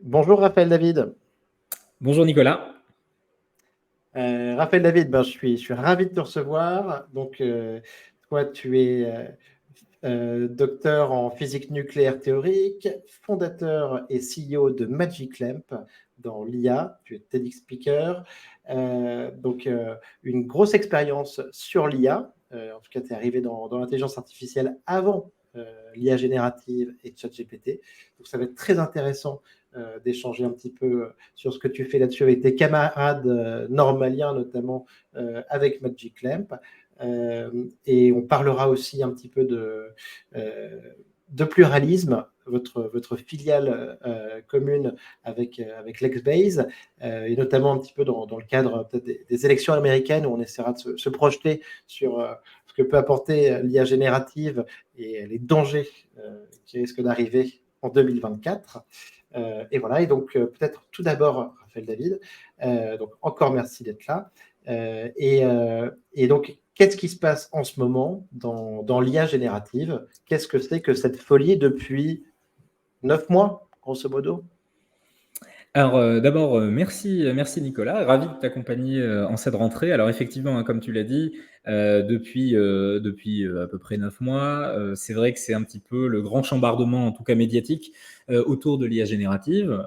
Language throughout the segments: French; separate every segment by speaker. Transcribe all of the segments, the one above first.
Speaker 1: Bonjour Raphaël David.
Speaker 2: Bonjour Nicolas.
Speaker 1: Raphaël David, je suis ravi de te recevoir. Donc, toi, tu es docteur en physique nucléaire théorique, fondateur et CEO de Magic Lamp dans l'IA. Tu es TEDx speaker. Une grosse expérience sur l'IA. En tout cas, tu es arrivé dans l'intelligence artificielle avant l'IA générative et ChatGPT. Donc, ça va être très intéressant d'échanger un petit peu sur ce que tu fais là-dessus avec tes camarades normaliens, notamment avec Magic Lamp. Et on parlera aussi un petit peu de pluralisme, votre filiale commune avec Lexbase, et notamment un petit peu dans le cadre peut-être des élections américaines où on essaiera de se projeter sur ce que peut apporter l'IA générative et les dangers qui risquent d'arriver en 2024. Et voilà, et donc peut-être tout d'abord, Raphaël David, donc encore merci d'être là. Et donc, qu'est-ce qui se passe en ce moment dans l'IA générative? Qu'est-ce que c'est que cette folie depuis 9 mois, grosso modo?
Speaker 2: Alors d'abord, merci Nicolas, ravi de t'accompagner en cette rentrée. Alors effectivement, hein, comme tu l'as dit, depuis à peu près 9 mois, c'est vrai que c'est un petit peu le grand chambardement, en tout cas médiatique, autour de l'IA générative,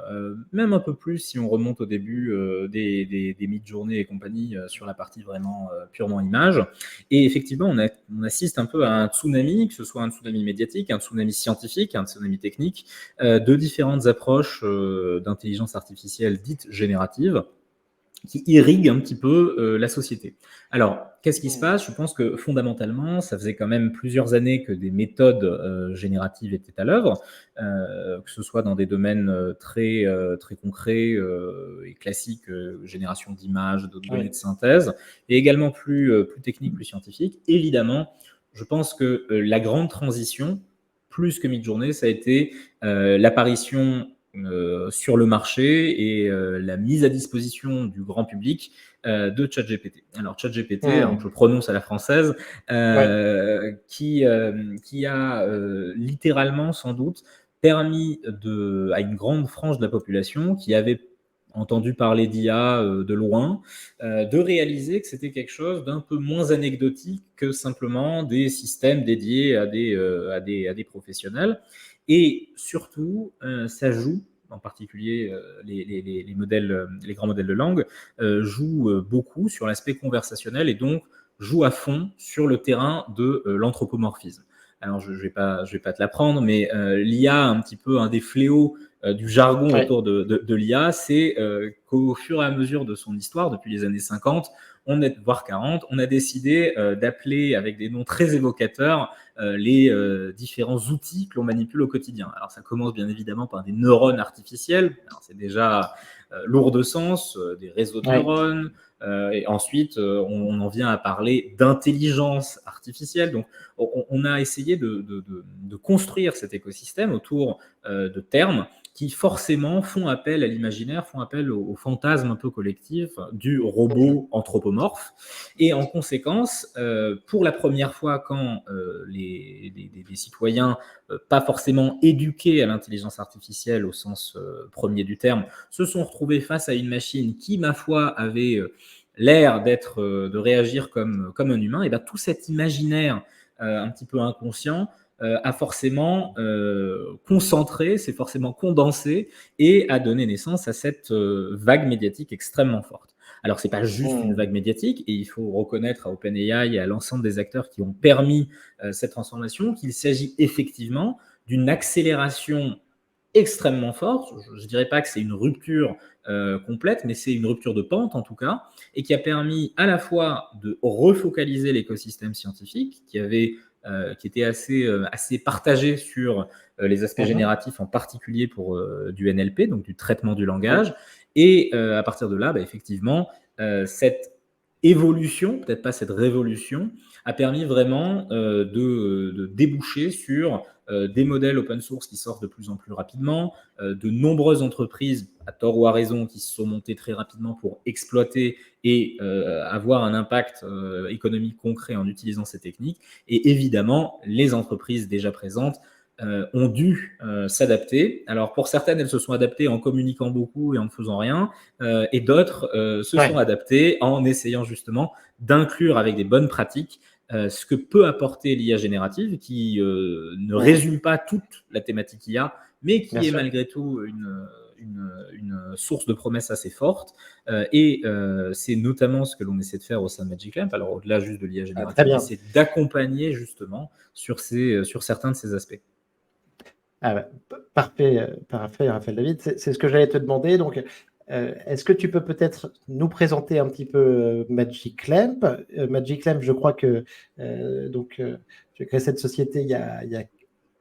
Speaker 2: même un peu plus si on remonte au début des mid-journées et compagnie sur la partie vraiment purement image. Et effectivement, on assiste un peu à un tsunami, que ce soit un tsunami médiatique, un tsunami scientifique, un tsunami technique, de différentes approches d'intelligence artificielle dite générative qui irriguent un petit peu la société. Alors, qu'est-ce qui se passe? Je pense que fondamentalement, ça faisait quand même plusieurs années que des méthodes génératives étaient à l'œuvre, que ce soit dans des domaines très concrets et classiques, génération d'images, de données de synthèse, et également plus techniques, plus scientifiques. Évidemment, je pense que la grande transition, plus que Midjourney, ça a été l'apparition sur le marché et la mise à disposition du grand public de ChatGPT. Alors ChatGPT, alors je prononce à la française, qui a littéralement sans doute permis à une grande frange de la population qui avait entendu parler d'IA de loin, de réaliser que c'était quelque chose d'un peu moins anecdotique que simplement des systèmes dédiés à des professionnels. Et surtout, ça joue, en particulier les modèles, les grands modèles de langue, jouent beaucoup sur l'aspect conversationnel et donc jouent à fond sur le terrain de l'anthropomorphisme. Alors, je vais pas te l'apprendre, mais l'IA, un petit peu un des fléaux du jargon autour de l'IA, c'est qu'au fur et à mesure de son histoire, depuis les années 50, voire 40, on a décidé d'appeler avec des noms très évocateurs les différents outils que l'on manipule au quotidien. Alors ça commence bien évidemment par des neurones artificiels, alors c'est déjà lourd de sens, des réseaux de neurones, et ensuite on en vient à parler d'intelligence artificielle. Donc on a essayé de construire cet écosystème autour de termes qui forcément font appel à l'imaginaire, font appel au fantasme un peu collectif du robot anthropomorphe. Et en conséquence, pour la première fois, quand des citoyens pas forcément éduqués à l'intelligence artificielle au sens premier du terme, se sont retrouvés face à une machine qui, ma foi, avait l'air de réagir comme un humain, et bien tout cet imaginaire un petit peu inconscient a forcément concentré, s'est forcément condensé et a donné naissance à cette vague médiatique extrêmement forte. Alors, ce n'est pas juste une vague médiatique, et il faut reconnaître à OpenAI et à l'ensemble des acteurs qui ont permis cette transformation qu'il s'agit effectivement d'une accélération extrêmement forte. Je ne dirais pas que c'est une rupture complète, mais c'est une rupture de pente en tout cas, et qui a permis à la fois de refocaliser l'écosystème scientifique qui était assez partagé sur les aspects génératifs, en particulier pour du NLP, donc du traitement du langage. Et à partir de là, effectivement, cette évolution, peut-être pas cette révolution, a permis vraiment de déboucher sur des modèles open source qui sortent de plus en plus rapidement, de nombreuses entreprises, à tort ou à raison, qui se sont montées très rapidement pour exploiter et avoir un impact économique concret en utilisant ces techniques. Et évidemment, les entreprises déjà présentes ont dû s'adapter. Alors pour certaines, elles se sont adaptées en communiquant beaucoup et en ne faisant rien, et d'autres se sont adaptées en essayant justement d'inclure avec des bonnes pratiques ce que peut apporter l'IA générative, qui ne résume pas toute la thématique IA, mais qui est malgré tout une source de promesses assez forte. Et c'est notamment ce que l'on essaie de faire au sein de Magic Lamp, alors au-delà juste de l'IA générative, c'est d'accompagner justement sur certains de ces aspects.
Speaker 1: Parfait, Raphaël David. C'est ce que j'allais te demander. Donc, est-ce que tu peux peut-être nous présenter un petit peu Magic Lamp? Magic Lamp, je crois que tu as créé cette société il y a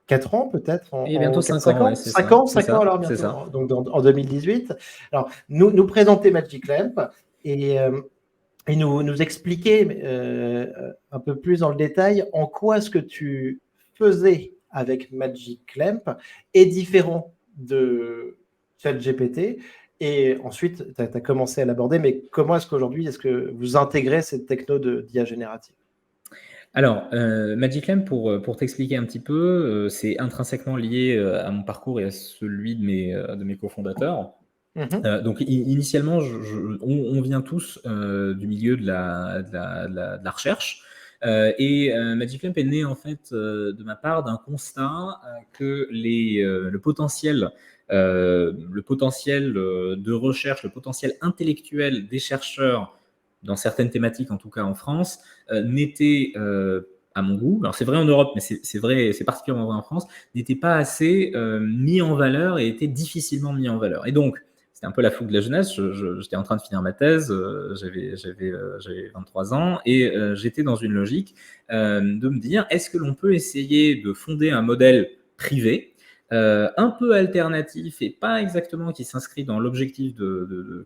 Speaker 1: 4 ans peut-être.
Speaker 2: Et bientôt 5 ans.
Speaker 1: 5 ans alors bientôt, donc en 2018. Alors, nous présenter Magic Lamp et nous expliquer un peu plus dans le détail en quoi ce que tu faisais avec Magic Lamp est différent de ChatGPT. Et ensuite, tu as commencé à l'aborder, mais comment est-ce qu'aujourd'hui, est-ce que vous intégrez cette techno d'IA générative?
Speaker 2: Alors, Magic Lamp, pour t'expliquer un petit peu, c'est intrinsèquement lié à mon parcours et à celui de mes cofondateurs. Donc initialement, on vient tous du milieu de la recherche. Et Magic Lamp est né en fait de ma part d'un constat que le potentiel de recherche, le potentiel intellectuel des chercheurs dans certaines thématiques, en tout cas en France, n'était à mon goût, alors c'est vrai en Europe, mais c'est vrai, c'est particulièrement vrai en France, n'était pas assez mis en valeur et était difficilement mis en valeur. Et donc, c'était un peu la fougue de la jeunesse. J'étais en train de finir ma thèse, j'avais 23 ans, et j'étais dans une logique de me dire, est-ce que l'on peut essayer de fonder un modèle privé un peu alternatif et pas exactement qui s'inscrit dans l'objectif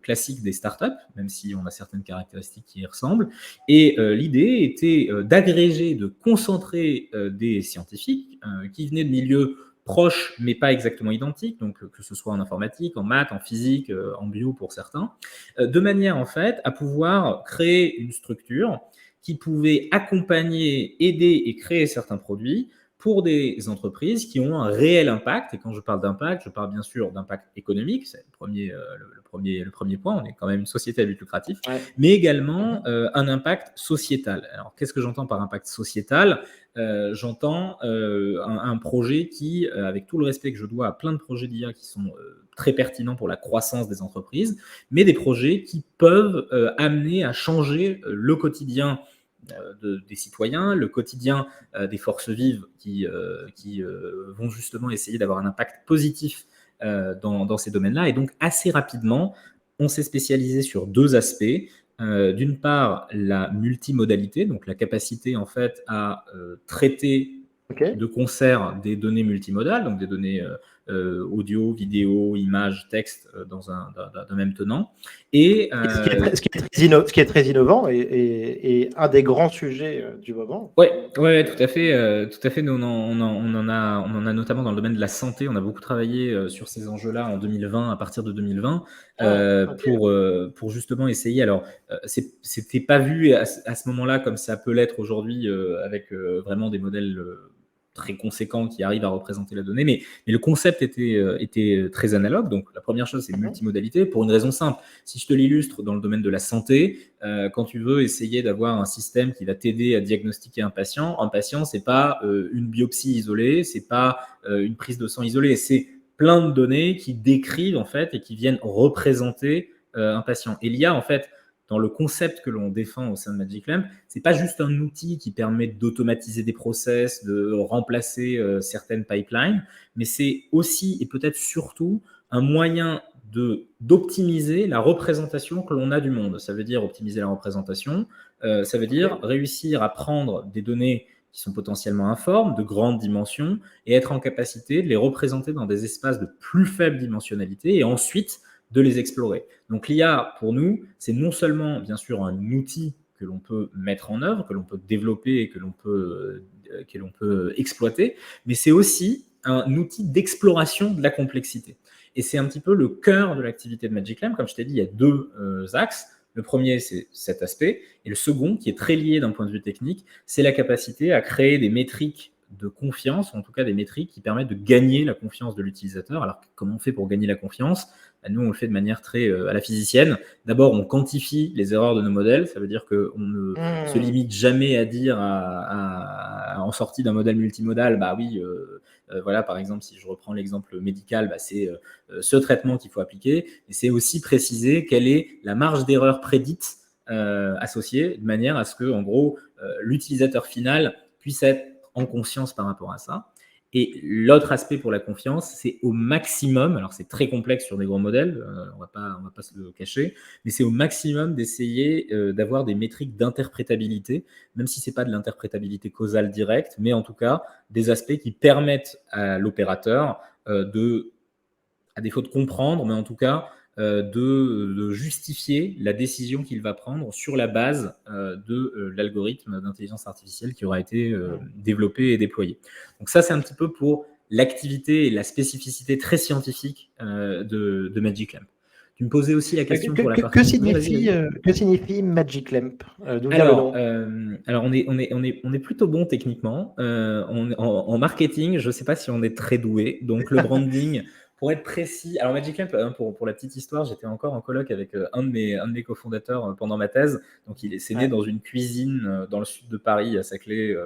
Speaker 2: classique des startups, même si on a certaines caractéristiques qui y ressemblent. Et l'idée était d'agréger, de concentrer des scientifiques qui venaient de milieux proches, mais pas exactement identiques, donc que ce soit en informatique, en maths, en physique, en bio pour certains, de manière en fait à pouvoir créer une structure qui pouvait accompagner, aider et créer certains produits pour des entreprises qui ont un réel impact. Et quand je parle d'impact, je parle bien sûr d'impact économique, c'est le premier point, on est quand même une société à but lucratif, mais également un impact sociétal. Alors, qu'est-ce que j'entends par impact sociétal ? J'entends un projet qui, avec tout le respect que je dois à plein de projets d'IA qui sont très pertinents pour la croissance des entreprises, mais des projets qui peuvent amener à changer le quotidien des citoyens, le quotidien des forces vives qui vont justement essayer d'avoir un impact positif dans ces domaines-là. Et donc, assez rapidement, on s'est spécialisé sur 2 aspects. D'une part, la multimodalité, donc la capacité en fait à traiter de concert des données multimodales, donc des données audio, vidéo, images, texte d'un même tenant. Et
Speaker 1: ce qui est très innovant et un des grands sujets du moment.
Speaker 2: Oui, tout à fait. Nous, on en a notamment dans le domaine de la santé. On a beaucoup travaillé sur ces enjeux-là en 2020, à partir de 2020, pour justement essayer. Alors, c'était pas vu à ce moment-là comme ça peut l'être aujourd'hui, avec vraiment des modèles très conséquents qui arrivent à représenter la donnée, mais le concept était très analogue. Donc la première chose, c'est multimodalité, pour une raison simple. Si je te l'illustre dans le domaine de la santé, quand tu veux essayer d'avoir un système qui va t'aider à diagnostiquer un patient, c'est pas une biopsie isolée, c'est pas une prise de sang isolée, c'est plein de données qui décrivent en fait et qui viennent représenter un patient. Et l'IA, en fait, dans le concept que l'on défend au sein de Magic Lamp, c'est pas juste un outil qui permet d'automatiser des process, de remplacer certaines pipelines, mais c'est aussi et peut-être surtout un moyen d'optimiser la représentation que l'on a du monde. Ça veut dire optimiser la représentation, ça veut dire réussir à prendre des données qui sont potentiellement informes, de grandes dimensions, et être en capacité de les représenter dans des espaces de plus faible dimensionnalité, et ensuite de les explorer. Donc l'IA, pour nous, c'est non seulement, bien sûr, un outil que l'on peut mettre en œuvre, que l'on peut développer et que l'on peut exploiter, mais c'est aussi un outil d'exploration de la complexité. Et c'est un petit peu le cœur de l'activité de Magic Lamp. Comme je t'ai dit, il y a 2 axes. Le premier, c'est cet aspect. Et le second, qui est très lié d'un point de vue technique, c'est la capacité à créer des métriques de confiance, ou en tout cas des métriques qui permettent de gagner la confiance de l'utilisateur. Alors, comment on fait pour gagner la confiance ? Nous, on le fait de manière très à la physicienne. D'abord, on quantifie les erreurs de nos modèles. Ça veut dire qu'on ne se limite jamais à dire en sortie d'un modèle multimodal, bah oui, voilà, par exemple, si je reprends l'exemple médical, bah, c'est ce traitement qu'il faut appliquer. Et c'est aussi préciser quelle est la marge d'erreur prédite associée, de manière à ce que, en gros, l'utilisateur final puisse être en conscience par rapport à ça. Et l'autre aspect pour la confiance, c'est au maximum, alors c'est très complexe sur des gros modèles, on va pas se le cacher, mais c'est au maximum d'essayer d'avoir des métriques d'interprétabilité, même si ce n'est pas de l'interprétabilité causale directe, mais en tout cas des aspects qui permettent à l'opérateur à défaut de comprendre, mais en tout cas de justifier la décision qu'il va prendre sur la base de l'algorithme d'intelligence artificielle qui aura été développé et déployé. Donc ça, c'est un petit peu pour l'activité et la spécificité très scientifique de Magic Lamp. Tu me posais aussi la question pour la partie...
Speaker 1: Que signifie Magic Lamp D'où vient le nom
Speaker 2: alors on est plutôt bon techniquement. En marketing, je ne sais pas si on est très doué. Donc le branding... Pour être précis, alors Magic Lamp, pour la petite histoire, j'étais encore en coloc avec un de mes cofondateurs pendant ma thèse. Donc, c'est né dans une cuisine dans le sud de Paris, à Saclay.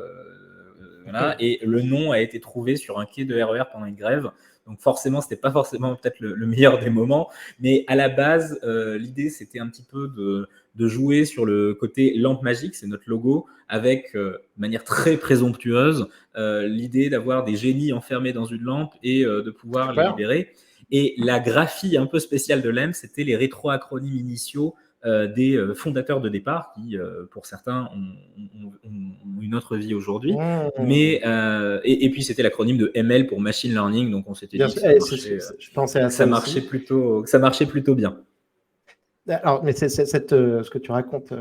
Speaker 2: Voilà, et le nom a été trouvé sur un quai de RER pendant une grève. Donc, forcément, ce n'était pas forcément peut-être le meilleur des moments. Mais à la base, l'idée, c'était un petit peu de jouer sur le côté lampe magique, c'est notre logo, avec, de manière très présomptueuse, l'idée d'avoir des génies enfermés dans une lampe et de pouvoir les libérer. Et la graphie un peu spéciale de LAMP, c'était les rétroacronymes initiaux des fondateurs de départ, qui, pour certains, ont une autre vie aujourd'hui. Mais, et puis, c'était l'acronyme de ML pour Machine Learning, donc on s'était dit que ça marchait plutôt bien.
Speaker 1: Alors, mais ce que tu racontes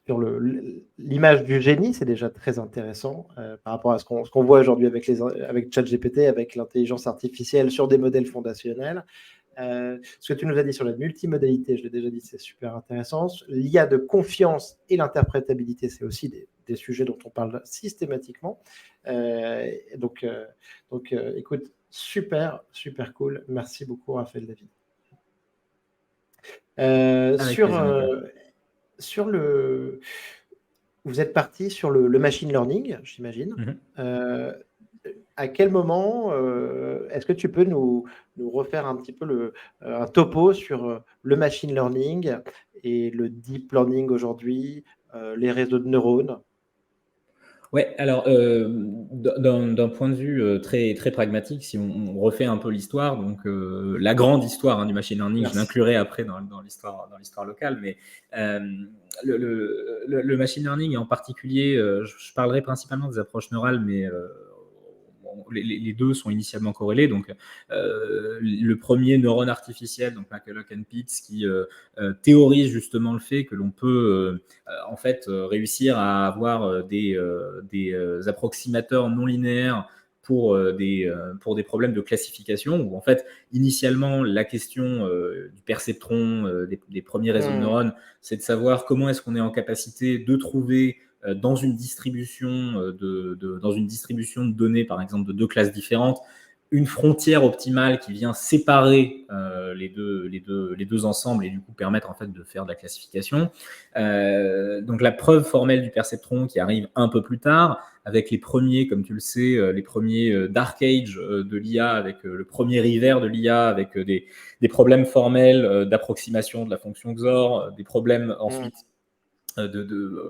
Speaker 1: sur l'image du génie, c'est déjà très intéressant par rapport à ce qu'on voit aujourd'hui avec ChatGPT, avec l'intelligence artificielle sur des modèles fondationnels. Ce que tu nous as dit sur la multimodalité, je l'ai déjà dit, c'est super intéressant. L'IA de confiance et l'interprétabilité, c'est aussi des sujets dont on parle systématiquement. Donc, écoute, super cool. Merci beaucoup, Raphaël David. Vous êtes parti sur le machine learning, j'imagine. À quel moment est-ce que tu peux nous refaire un petit peu un topo sur le machine learning et le deep learning aujourd'hui, les réseaux de neurones?
Speaker 2: Ouais, alors d'un point de vue très, très pragmatique, si on refait un peu l'histoire, donc la grande histoire du machine learning, je l'inclurai après dans l'histoire locale, mais le machine learning, et en particulier, je parlerai principalement des approches neurales, mais les deux sont initialement corrélés. Donc, le premier neurone artificiel, donc McCulloch and Pitts, qui théorise justement le fait que l'on peut en fait réussir à avoir des approximateurs non linéaires pour des problèmes de classification, où en fait, initialement, la question du perceptron, des premiers réseaux de neurones, c'est de savoir comment est-ce qu'on est en capacité de trouver dans une distribution de données, par exemple, de deux classes différentes, une frontière optimale qui vient séparer les deux ensembles et du coup permettre en fait de faire de la classification. Donc la preuve formelle du perceptron qui arrive un peu plus tard, avec les premiers, comme tu le sais, les premiers Dark Age de l'IA, avec le premier hiver de l'IA, avec des problèmes formels d'approximation de la fonction XOR, des problèmes ensuite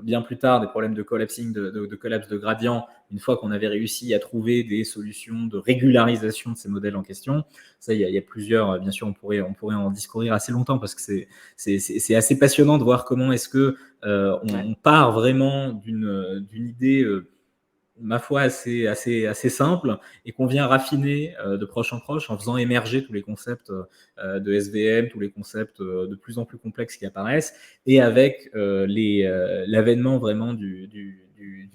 Speaker 2: bien plus tard, des problèmes de collapsing, de collapse de gradient, une fois qu'on avait réussi à trouver des solutions de régularisation de ces modèles en question. Ça, il y a plusieurs, bien sûr, on pourrait en discourir assez longtemps, parce que c'est assez passionnant de voir comment est-ce que on part vraiment d'une idée ma foi, assez simple, et qu'on vient raffiner de proche en proche en faisant émerger tous les concepts de SVM, tous les concepts de plus en plus complexes qui apparaissent, et avec l'avènement vraiment du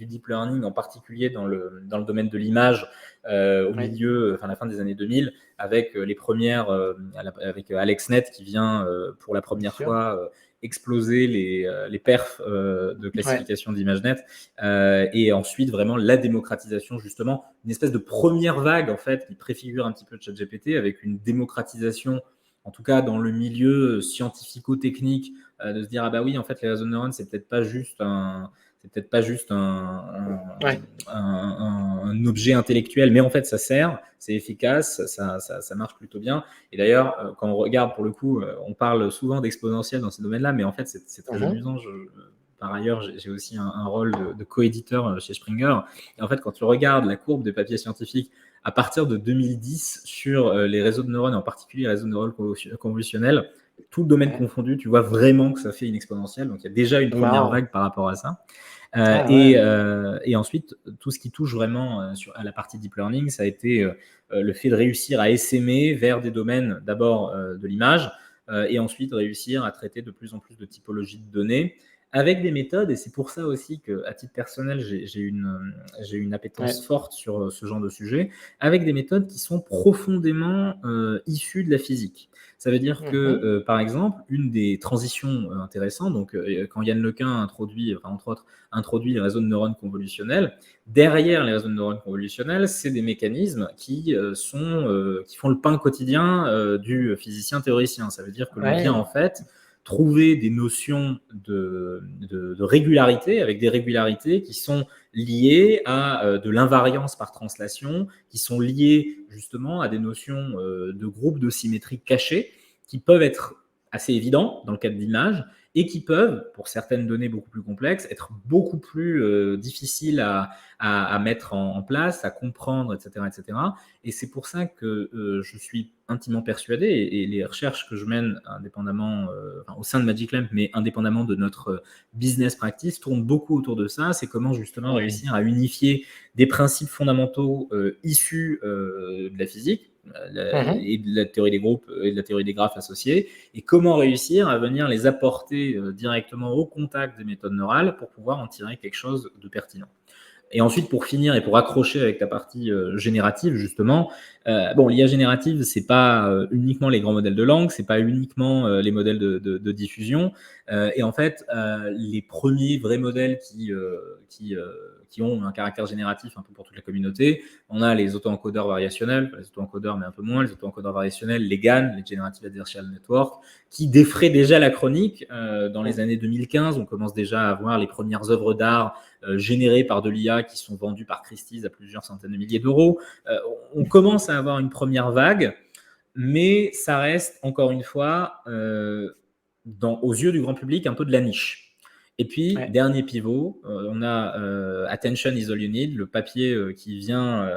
Speaker 2: deep learning, en particulier dans le domaine de l'image, au milieu, enfin la fin des années 2000, avec les premières, avec AlexNet qui vient pour la première fois exploser les perfs de classification d'ImageNet, et ensuite vraiment la démocratisation, justement, une espèce de première vague en fait qui préfigure un petit peu ChatGPT, avec une démocratisation, en tout cas dans le milieu scientifico-technique, de se dire ah bah oui, en fait les réseaux de neurones c'est peut-être pas juste un objet intellectuel, mais en fait ça sert, c'est efficace, ça marche plutôt bien. Et d'ailleurs, quand on regarde, pour le coup, on parle souvent d'exponentiel dans ces domaines-là, mais en fait c'est très amusant. Par ailleurs, j'ai aussi un rôle de co-éditeur chez Springer. Et en fait, quand tu regardes la courbe des papiers scientifiques à partir de 2010 sur les réseaux de neurones, en particulier les réseaux de neurones convolutionnels, tout le domaine confondu, tu vois vraiment que ça fait une exponentielle. Donc il y a déjà une première vague par rapport à ça. Et ensuite, tout ce qui touche vraiment à la partie deep learning, ça a été le fait de réussir à essaimer vers des domaines d'abord de l'image, et ensuite réussir à traiter de plus en plus de typologies de données avec des méthodes. Et c'est pour ça aussi qu'à titre personnel, j'ai une appétence forte sur ce genre de sujet, avec des méthodes qui sont profondément issues de la physique. Ça veut dire que, par exemple, une des transitions intéressantes, donc quand Yann Lequin introduit, entre autres, introduit les réseaux de neurones convolutionnels, derrière les réseaux de neurones convolutionnels, c'est des mécanismes qui font le pain quotidien du physicien théoricien. Ça veut dire que l'on vient en fait trouver des notions de régularité, avec des régularités qui sont liées à de l'invariance par translation, qui sont liées justement à des notions de groupes de symétrie cachés, qui peuvent être assez évidents dans le cadre d'images, et qui peuvent, pour certaines données beaucoup plus complexes, être beaucoup plus difficiles à mettre en place, à comprendre, etc., etc. Et c'est pour ça que je suis intimement persuadé, et les recherches que je mène indépendamment, au sein de Magic Lamp, mais indépendamment de notre business practice, tournent beaucoup autour de ça. C'est comment justement réussir à unifier des principes fondamentaux issus de la physique, et de la théorie des groupes et de la théorie des graphes associés, et comment réussir à venir les apporter directement au contact des méthodes neurales pour pouvoir en tirer quelque chose de pertinent. Et ensuite, pour finir et pour accrocher avec ta partie générative, justement, l'IA générative, c'est pas uniquement les grands modèles de langue, c'est pas uniquement les modèles de diffusion. Et en fait, les premiers vrais modèles qui ont un caractère génératif un peu pour toute la communauté, on a les auto-encodeurs variationnels, les auto-encodeurs mais un peu moins, les auto-encodeurs variationnels, les GAN, les Generative Adversarial Network, qui défraient déjà la chronique. Dans les années 2015, on commence déjà à voir les premières œuvres d'art générées par de l'IA qui sont vendues par Christie's à plusieurs centaines de milliers d'euros. On commence à avoir une première vague, mais ça reste, encore une fois, aux yeux du grand public, un peu de la niche. Et puis, dernier pivot, on a Attention is all you need, le papier qui vient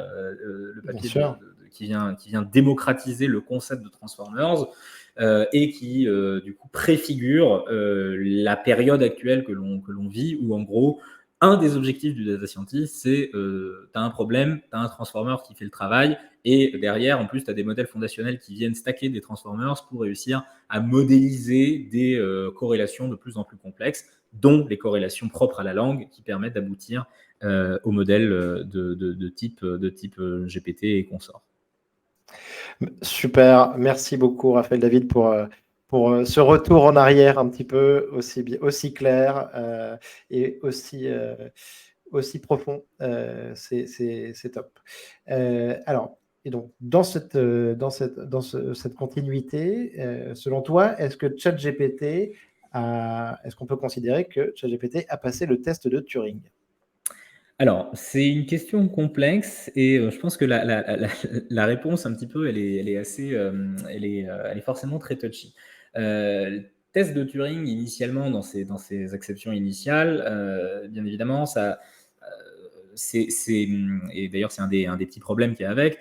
Speaker 2: démocratiser le concept de Transformers, et qui, du coup, préfigure la période actuelle que l'on vit, où, en gros, un des objectifs du data scientist, c'est tu as un problème, tu as un transformer qui fait le travail, et derrière, en plus, tu as des modèles fondationnels qui viennent stacker des transformers pour réussir à modéliser des corrélations de plus en plus complexes, dont les corrélations propres à la langue, qui permettent d'aboutir aux modèles de type GPT et consorts.
Speaker 1: Super, merci beaucoup Raphaël David pour ce retour en arrière un petit peu aussi clair et aussi profond. C'est top. Alors, et donc dans cette continuité, selon toi, est-ce qu'on peut considérer que ChatGPT a passé le test de Turing?
Speaker 2: Alors, c'est une question complexe, et je pense que la réponse, un petit peu, elle est forcément très touchy. Le test de Turing, initialement, dans ses acceptions initiales, bien évidemment, et d'ailleurs c'est un des petits problèmes qu'il y a avec,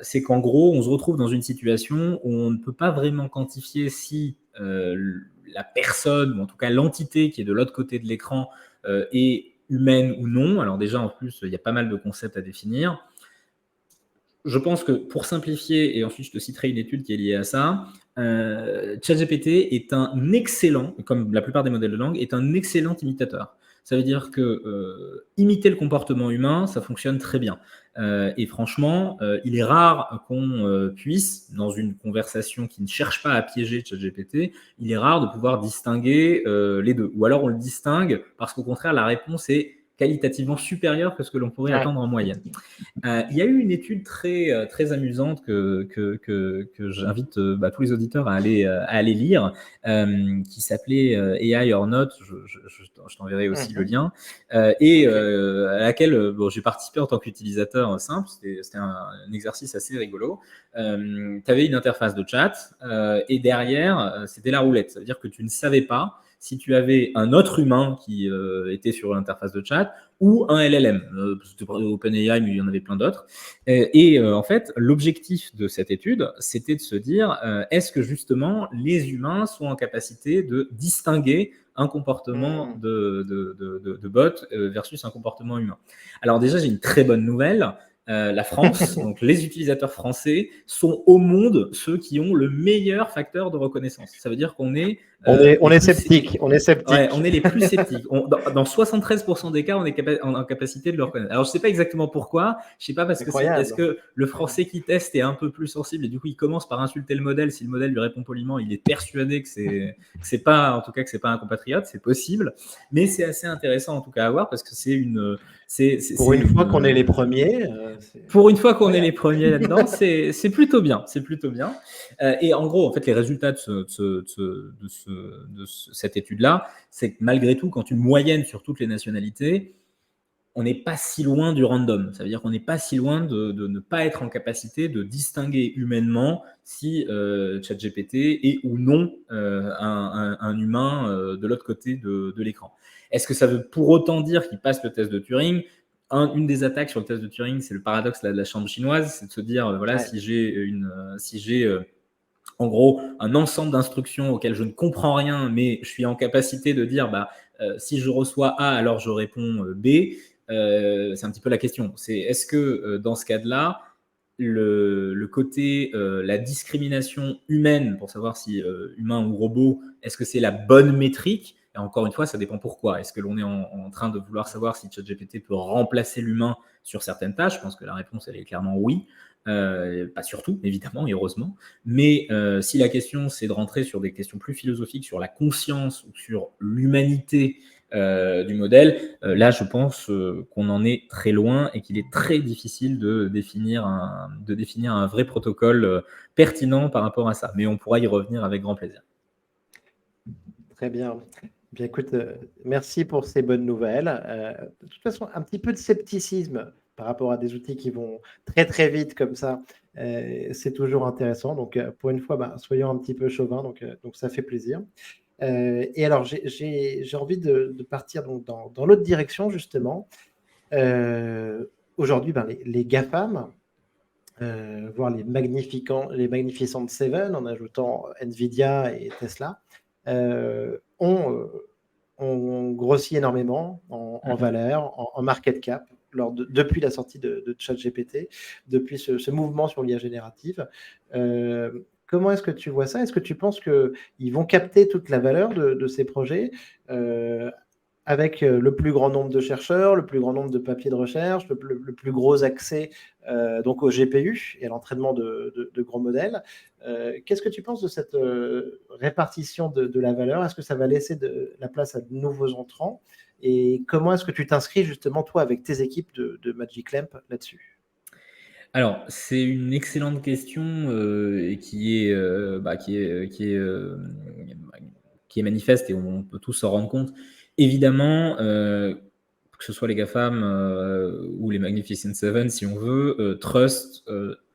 Speaker 2: c'est qu'en gros, on se retrouve dans une situation où on ne peut pas vraiment quantifier si la personne, ou en tout cas l'entité qui est de l'autre côté de l'écran, est humaine ou non. Alors déjà, en plus, il y a pas mal de concepts à définir. Je pense que, pour simplifier, et ensuite je te citerai une étude qui est liée à ça, ChatGPT est un excellent, comme la plupart des modèles de langue, est un excellent imitateur. Ça veut dire que imiter le comportement humain, ça fonctionne très bien. Et franchement, il est rare qu'on puisse, dans une conversation qui ne cherche pas à piéger ChatGPT, il est rare de pouvoir distinguer les deux. Ou alors on le distingue parce qu'au contraire, la réponse est qualitativement supérieure que ce que l'on pourrait attendre en moyenne. Il y a eu une étude très amusante que j'invite tous les auditeurs à aller lire, qui s'appelait AI or Not, je t'enverrai aussi le lien, et à laquelle j'ai participé en tant qu'utilisateur simple. C'était un exercice assez rigolo. Tu avais une interface de chat et derrière, c'était la roulette. Ça veut dire que tu ne savais pas si tu avais un autre humain qui était sur l'interface de chat ou un LLM. C'était OpenAI, mais il y en avait plein d'autres. En fait, l'objectif de cette étude, c'était de se dire, est-ce que justement les humains sont en capacité de distinguer un comportement de bot versus un comportement humain. Alors déjà, j'ai une très bonne nouvelle. La France, donc les utilisateurs français, sont au monde ceux qui ont le meilleur facteur de reconnaissance. Ça veut dire qu'on est
Speaker 1: on est sceptique.
Speaker 2: Ouais, on est les plus sceptiques. Dans 73% des cas, on est en capacité de le reconnaître. Alors, je ne sais pas exactement pourquoi. Je ne sais pas parce que est-ce que le français qui teste est un peu plus sensible et du coup, il commence par insulter le modèle. Si le modèle lui répond poliment, il est persuadé que c'est pas, en tout cas, que c'est pas un compatriote. C'est possible, mais c'est assez intéressant en tout cas à voir parce que c'est une.
Speaker 1: Pour une fois qu'on est les premiers.
Speaker 2: Pour une fois qu'on est les premiers là-dedans, c'est plutôt bien. C'est plutôt bien. Et en gros, en fait, les résultats de cette étude-là, c'est que malgré tout, quand tu moyennes sur toutes les nationalités, on n'est pas si loin du random. Ça veut dire qu'on n'est pas si loin de ne pas être en capacité de distinguer humainement si ChatGPT est ou non un humain de l'autre côté de l'écran. Est-ce que ça veut pour autant dire qu'il passe le test de Turing ? Une des attaques sur le test de Turing, c'est le paradoxe de la chambre chinoise, c'est de se dire, voilà, si j'ai en gros un ensemble d'instructions auxquelles je ne comprends rien, mais je suis en capacité de dire, si je reçois A, alors je réponds B, c'est un petit peu la question. C'est est-ce que dans ce cas-là, le côté, la discrimination humaine, pour savoir si humain ou robot, est-ce que c'est la bonne métrique ? Et encore une fois, ça dépend pourquoi. Est-ce que l'on est en train de vouloir savoir si ChatGPT peut remplacer l'humain sur certaines tâches ? Je pense que la réponse, elle est clairement oui. Pas surtout, évidemment, et heureusement. Mais si la question, c'est de rentrer sur des questions plus philosophiques, sur la conscience ou sur l'humanité du modèle, là, je pense qu'on en est très loin et qu'il est très difficile de définir un vrai protocole pertinent par rapport à ça. Mais on pourra y revenir avec grand plaisir.
Speaker 1: Très bien. Bien, écoute, merci pour ces bonnes nouvelles. De toute façon, un petit peu de scepticisme par rapport à des outils qui vont très très vite comme ça, c'est toujours intéressant. Donc, pour une fois, soyons un petit peu chauvins, donc ça fait plaisir. Et alors, j'ai envie de partir donc, dans l'autre direction, justement. Aujourd'hui, les GAFAM, voire les Magnificent Seven, en ajoutant Nvidia et Tesla, ont grossi énormément en valeur, en market cap, depuis la sortie de ChatGPT, depuis ce mouvement sur l'IA générative. Comment est-ce que tu vois ça ? Est-ce que tu penses qu'ils vont capter toute la valeur de ces projets avec le plus grand nombre de chercheurs, le plus grand nombre de papiers de recherche, le plus gros accès donc au GPU et à l'entraînement de gros modèles. Qu'est-ce que tu penses de cette répartition de la valeur ? Est-ce que ça va laisser la place à de nouveaux entrants ? Et comment est-ce que tu t'inscris justement, toi, avec tes équipes de Magic Lamp là-dessus ?
Speaker 2: Alors, c'est une excellente question et qui est manifeste et on peut tous s'en rendre compte. Évidemment, que ce soit les GAFAM ou les Magnificent Seven, si on veut, trust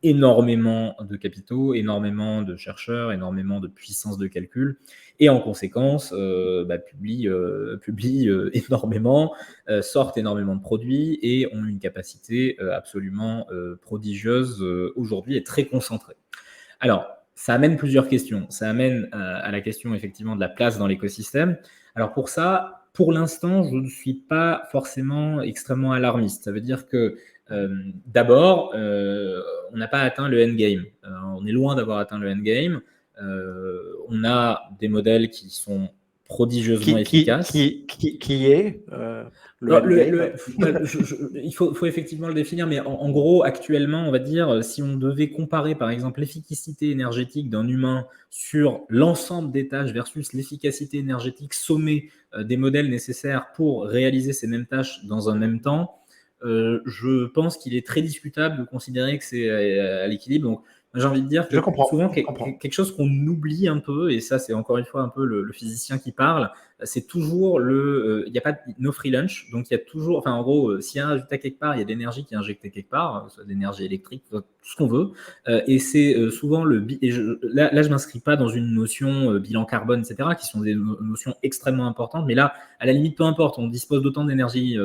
Speaker 2: énormément de capitaux, énormément de chercheurs, énormément de puissance de calcul, et en conséquence, publient énormément, sortent énormément de produits et ont une capacité absolument prodigieuse aujourd'hui et très concentrée. Alors, ça amène plusieurs questions. Ça amène à la question effectivement de la place dans l'écosystème. Alors pour ça, pour l'instant, je ne suis pas forcément extrêmement alarmiste. Ça veut dire que d'abord, on n'a pas atteint le endgame. On est loin d'avoir atteint le endgame. On a des modèles qui sont prodigieusement efficace.
Speaker 1: Qui est le
Speaker 2: Alors,
Speaker 1: endgame?
Speaker 2: il faut effectivement le définir, mais en gros, actuellement, on va dire, si on devait comparer, par exemple, l'efficacité énergétique d'un humain sur l'ensemble des tâches versus l'efficacité énergétique sommée des modèles nécessaires pour réaliser ces mêmes tâches dans un même temps, je pense qu'il est très discutable de considérer que c'est à l'équilibre. Donc, j'ai envie de dire
Speaker 1: Je
Speaker 2: que
Speaker 1: comprends.
Speaker 2: souvent,
Speaker 1: Je comprends.
Speaker 2: quelque chose qu'on oublie un peu, et ça, c'est encore une fois un peu le physicien qui parle, c'est toujours il n'y a pas de no free lunch, donc il y a toujours, enfin en gros, s'il y a un résultat quelque part, il y a de l'énergie qui est injectée quelque part, soit de l'énergie électrique, soit tout ce qu'on veut, et c'est souvent là je m'inscris pas dans une notion bilan carbone, etc., qui sont des notions extrêmement importantes, mais là, à la limite, peu importe, on dispose d'autant d'énergie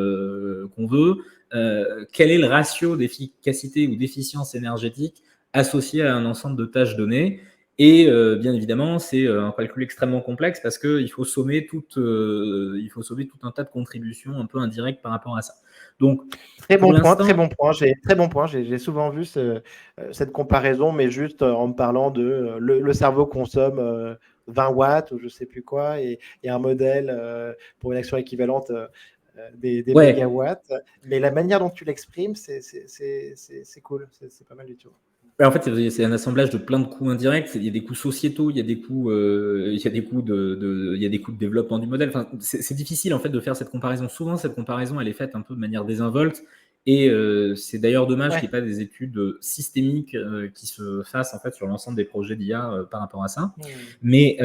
Speaker 2: qu'on veut, quel est le ratio d'efficacité ou d'efficience énergétique associé à un ensemble de tâches données. Et bien évidemment, c'est un calcul extrêmement complexe parce qu'il faut sommer tout un tas de contributions un peu indirectes par rapport à ça. Donc,
Speaker 1: Très
Speaker 2: pour
Speaker 1: bon point,
Speaker 2: l'instant,
Speaker 1: très bon point. Très bon point. J'ai souvent vu cette comparaison, mais juste en me parlant de le cerveau consomme 20 watts ou je sais plus quoi, et un modèle pour une action équivalente des
Speaker 2: ouais,
Speaker 1: mégawatts. Mais la manière dont tu l'exprimes, c'est cool. C'est pas mal du tout.
Speaker 2: en fait, c'est un assemblage de plein de coûts indirects. Il y a des coûts sociétaux, il y a des coûts, il y a des coûts il y a des coûts de développement du modèle. Enfin, c'est difficile en fait de faire cette comparaison. Souvent, cette comparaison, elle est faite un peu de manière désinvolte. Et c'est d'ailleurs dommage qu'il n'y ait pas des études systémiques qui se fassent en fait sur l'ensemble des projets d'IA par rapport à ça. Mais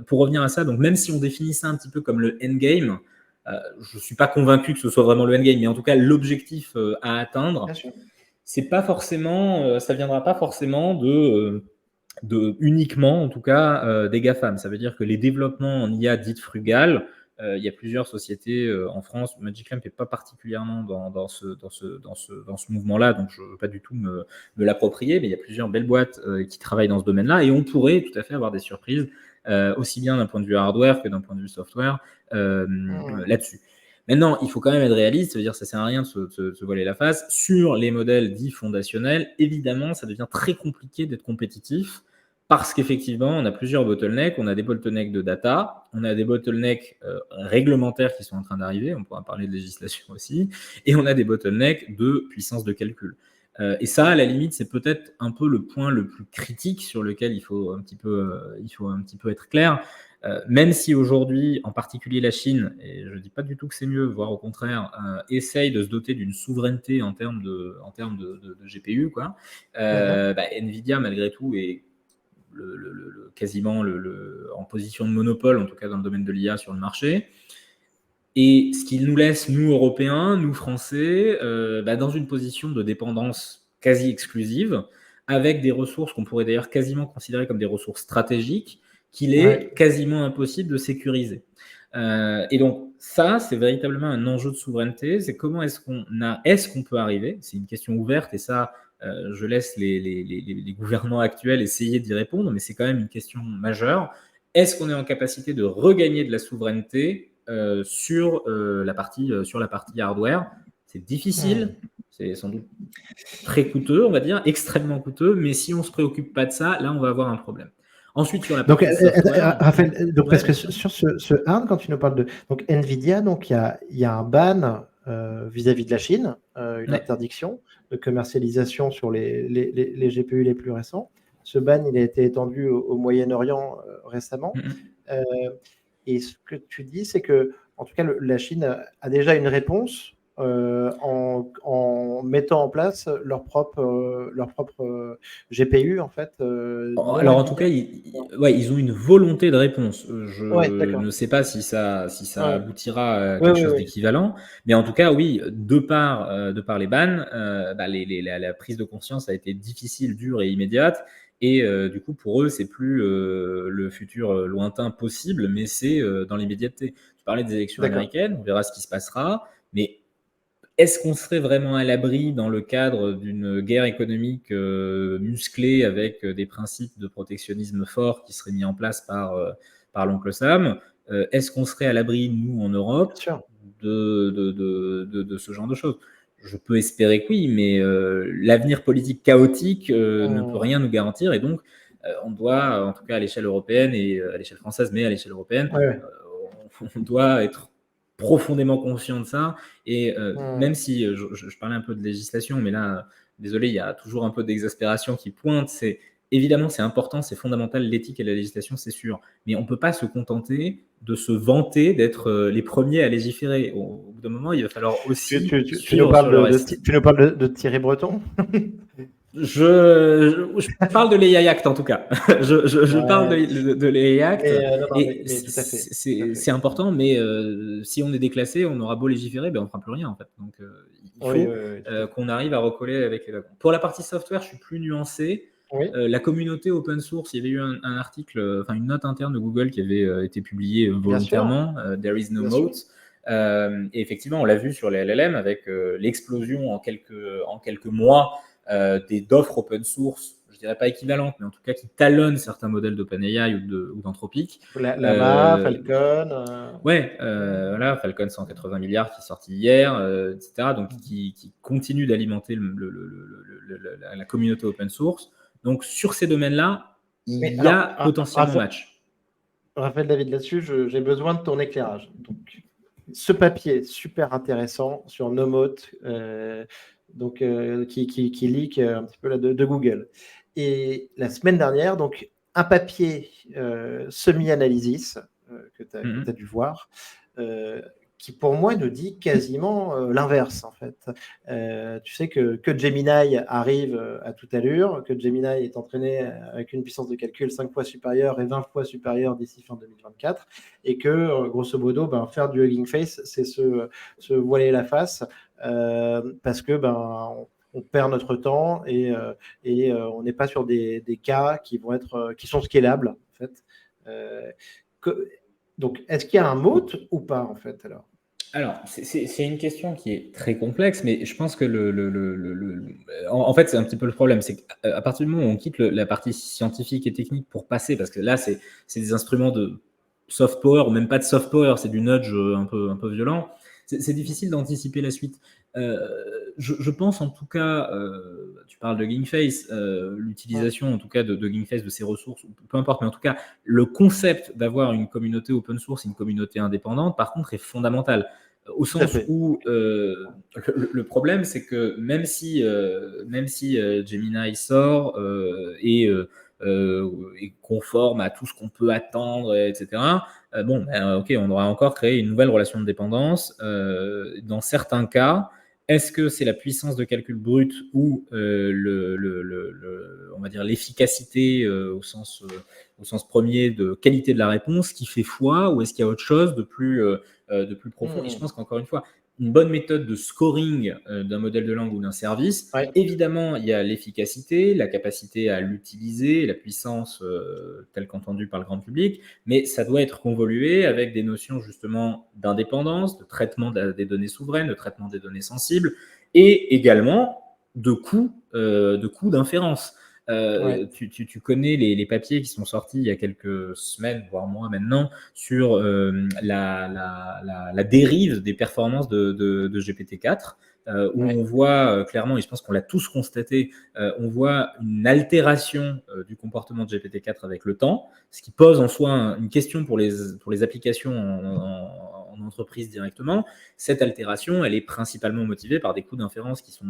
Speaker 2: pour revenir à ça, donc même si on définit ça un petit peu comme le endgame, je suis pas convaincu que ce soit vraiment le endgame, mais en tout cas l'objectif à atteindre.
Speaker 1: Bien sûr.
Speaker 2: C'est pas forcément, ça viendra pas forcément de uniquement, en tout cas, des GAFAM. Ça veut dire que les développements en IA dites frugales, il y a plusieurs sociétés en France. Magic Lamp n'est pas particulièrement dans ce mouvement-là, donc je ne veux pas du tout me l'approprier, mais il y a plusieurs belles boîtes qui travaillent dans ce domaine-là, et on pourrait tout à fait avoir des surprises, aussi bien d'un point de vue hardware que d'un point de vue software là-dessus. Maintenant, il faut quand même être réaliste, ça veut dire que ça ne sert à rien de se voiler la face. Sur les modèles dits fondationnels, évidemment, ça devient très compliqué d'être compétitif parce qu'effectivement, on a plusieurs bottlenecks. On a des bottlenecks de data, on a des bottlenecks réglementaires qui sont en train d'arriver, on pourra parler de législation aussi, et on a des bottlenecks de puissance de calcul. Et ça, à la limite, c'est peut-être un peu le point le plus critique sur lequel il faut un petit peu être clair. Même si aujourd'hui, en particulier la Chine, et je ne dis pas du tout que c'est mieux, voire au contraire, essaye de se doter d'une souveraineté en termes de GPU, quoi, Nvidia, malgré tout, est quasiment en position de monopole, en tout cas dans le domaine de l'IA sur le marché. Et ce qui nous laisse, nous, Européens, nous, Français, dans une position de dépendance quasi exclusive, avec des ressources qu'on pourrait d'ailleurs quasiment considérer comme des ressources stratégiques, qu'il est quasiment impossible de sécuriser. Et donc, ça, c'est véritablement un enjeu de souveraineté. C'est comment est-ce qu'on peut arriver? C'est une question ouverte, et ça, je laisse les gouvernants actuels essayer d'y répondre, mais c'est quand même une question majeure. Est-ce qu'on est en capacité de regagner de la souveraineté sur la partie hardware? C'est difficile, c'est sans doute très coûteux, on va dire, extrêmement coûteux, mais si on ne se préoccupe pas de ça, là, on va avoir un problème. Ensuite, sur la
Speaker 1: Donc,
Speaker 2: partie software,
Speaker 1: Raphaël, parce que sur ce hard, quand tu nous parles de donc Nvidia, donc il y a un ban vis-à-vis de la Chine, une interdiction de commercialisation sur les GPU les plus récents. Ce ban, il a été étendu au Moyen-Orient récemment. Et ce que tu dis, c'est que, en tout cas, la Chine a déjà une réponse en mettant en place leur propre GPU, en fait.
Speaker 2: Alors en tout cas, ils ont une volonté de réponse. Je ne sais pas si ça aboutira à quelque chose d'équivalent, mais en tout cas, oui, de par les bans, la prise de conscience a été difficile, dure et immédiate. Et du coup, pour eux, c'est plus le futur lointain possible, mais c'est dans l'immédiateté. Tu parlais des élections américaines, on verra ce qui se passera, mais est-ce qu'on serait vraiment à l'abri dans le cadre d'une guerre économique musclée avec des principes de protectionnisme forts qui seraient mis en place par l'oncle Sam? Est-ce qu'on serait à l'abri, nous, en Europe, de ce genre de choses? Je peux espérer que oui, mais l'avenir politique chaotique ne peut rien nous garantir, et donc on doit, en tout cas à l'échelle européenne et à l'échelle française, mais à l'échelle européenne, on doit être profondément conscient de ça. Et même si je parlais un peu de législation, mais là, désolé, il y a toujours un peu d'exaspération qui pointe. Évidemment, c'est important, c'est fondamental, l'éthique et la législation, c'est sûr. Mais on ne peut pas se contenter de se vanter d'être les premiers à légiférer. Au bout d'un moment, il va falloir aussi
Speaker 1: Tu nous
Speaker 2: suivre sur le
Speaker 1: parles
Speaker 2: reste.
Speaker 1: tu nous parles de Thierry Breton?
Speaker 2: Je parle de l'AI Act en tout cas. Je parle de l'AI Act.
Speaker 1: Mais tout à fait.
Speaker 2: C'est important, mais si on est déclassé, on aura beau légiférer, ben on ne fera plus rien en fait. Donc il faut qu'on arrive à recoller avec les wagons. Pour la partie software, je suis plus nuancé.
Speaker 1: Oui.
Speaker 2: La communauté open source, il y avait eu un article, enfin une note interne de Google qui avait été publiée volontairement, There is no moat. Et effectivement, on l'a vu sur les LLM avec l'explosion en quelques mois d'offres open source, je dirais pas équivalentes, mais en tout cas qui talonnent certains modèles d'OpenAI ou d'Anthropic.
Speaker 1: Lama, Falcon.
Speaker 2: Ouais, voilà, Falcon 180 milliards qui est sorti hier, etc. Donc qui continue d'alimenter la communauté open source. Donc sur ces domaines-là, il y a potentiellement match.
Speaker 1: Raphaël David, là-dessus, j'ai besoin de ton éclairage. Donc, ce papier super intéressant sur Nomot, qui leak un petit peu là de Google. Et la semaine dernière, donc un papier semi-analysis que tu as dû voir, qui pour moi nous dit quasiment l'inverse en fait. Tu sais que Gemini arrive à toute allure, que Gemini est entraîné avec une puissance de calcul 5 fois supérieure et 20 fois supérieure d'ici fin 2024, et que grosso modo, faire du Hugging Face, c'est se voiler la face, parce que on perd notre temps et on n'est pas sur des cas qui sont scalables en fait. Donc, est-ce qu'il y a un moat ou pas en fait
Speaker 2: alors, c'est une question qui est très complexe, mais je pense que en fait, c'est un petit peu le problème. C'est qu'à partir du moment où on quitte la partie scientifique et technique pour passer, parce que là, c'est des instruments de soft power, ou même pas de soft power, c'est du nudge un peu violent, c'est difficile d'anticiper la suite. Je pense en tout cas, tu parles de Hugging Face, l'utilisation en tout cas de Hugging Face, de ses ressources, peu importe, mais en tout cas, le concept d'avoir une communauté open source, une communauté indépendante, par contre, est fondamental. Au sens où le problème, c'est que même si Gemini sort et est conforme à tout ce qu'on peut attendre, etc., ok, on aura encore créé une nouvelle relation de dépendance. Dans certains cas, est-ce que c'est la puissance de calcul brute ou on va dire l'efficacité au sens premier de qualité de la réponse qui fait foi, ou est-ce qu'il y a autre chose de plus profond? Et je pense qu'encore une fois, une bonne méthode de scoring d'un modèle de langue ou d'un service, évidemment, il y a l'efficacité, la capacité à l'utiliser, la puissance telle qu'entendue par le grand public, mais ça doit être convolué avec des notions justement d'indépendance, de traitement des données souveraines, de traitement des données sensibles, et également de coûts d'inférence. Tu connais les papiers qui sont sortis il y a quelques semaines, voire mois maintenant, sur la dérive des performances de GPT-4, où on voit clairement, et je pense qu'on l'a tous constaté, on voit une altération du comportement de GPT-4 avec le temps, ce qui pose en soi une question pour les applications en entreprise directement. Cette altération, elle est principalement motivée par des coûts d'inférence qui sont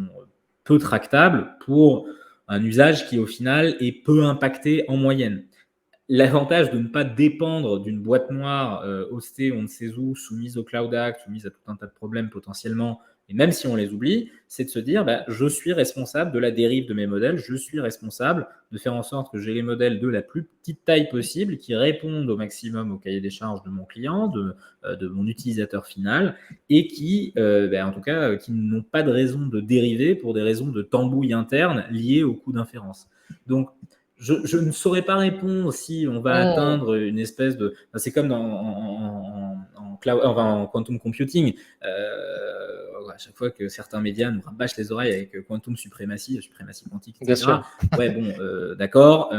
Speaker 2: peu tractables pour un usage qui, au final, est peu impacté en moyenne. L'avantage de ne pas dépendre d'une boîte noire hostée on ne sait où, soumise au Cloud Act, soumise à tout un tas de problèmes potentiellement, et même si on les oublie, c'est de se dire je suis responsable de la dérive de mes modèles, je suis responsable de faire en sorte que j'ai les modèles de la plus petite taille possible qui répondent au maximum au cahier des charges de mon client, de mon utilisateur final, et qui, en tout cas, qui n'ont pas de raison de dériver pour des raisons de tambouille interne liées au coût d'inférence. Donc, je ne saurais pas répondre si on va atteindre une espèce de... C'est comme en quantum computing. À chaque fois que certains médias nous rabâchent les oreilles avec quantum suprématie quantique, etc. D'accord.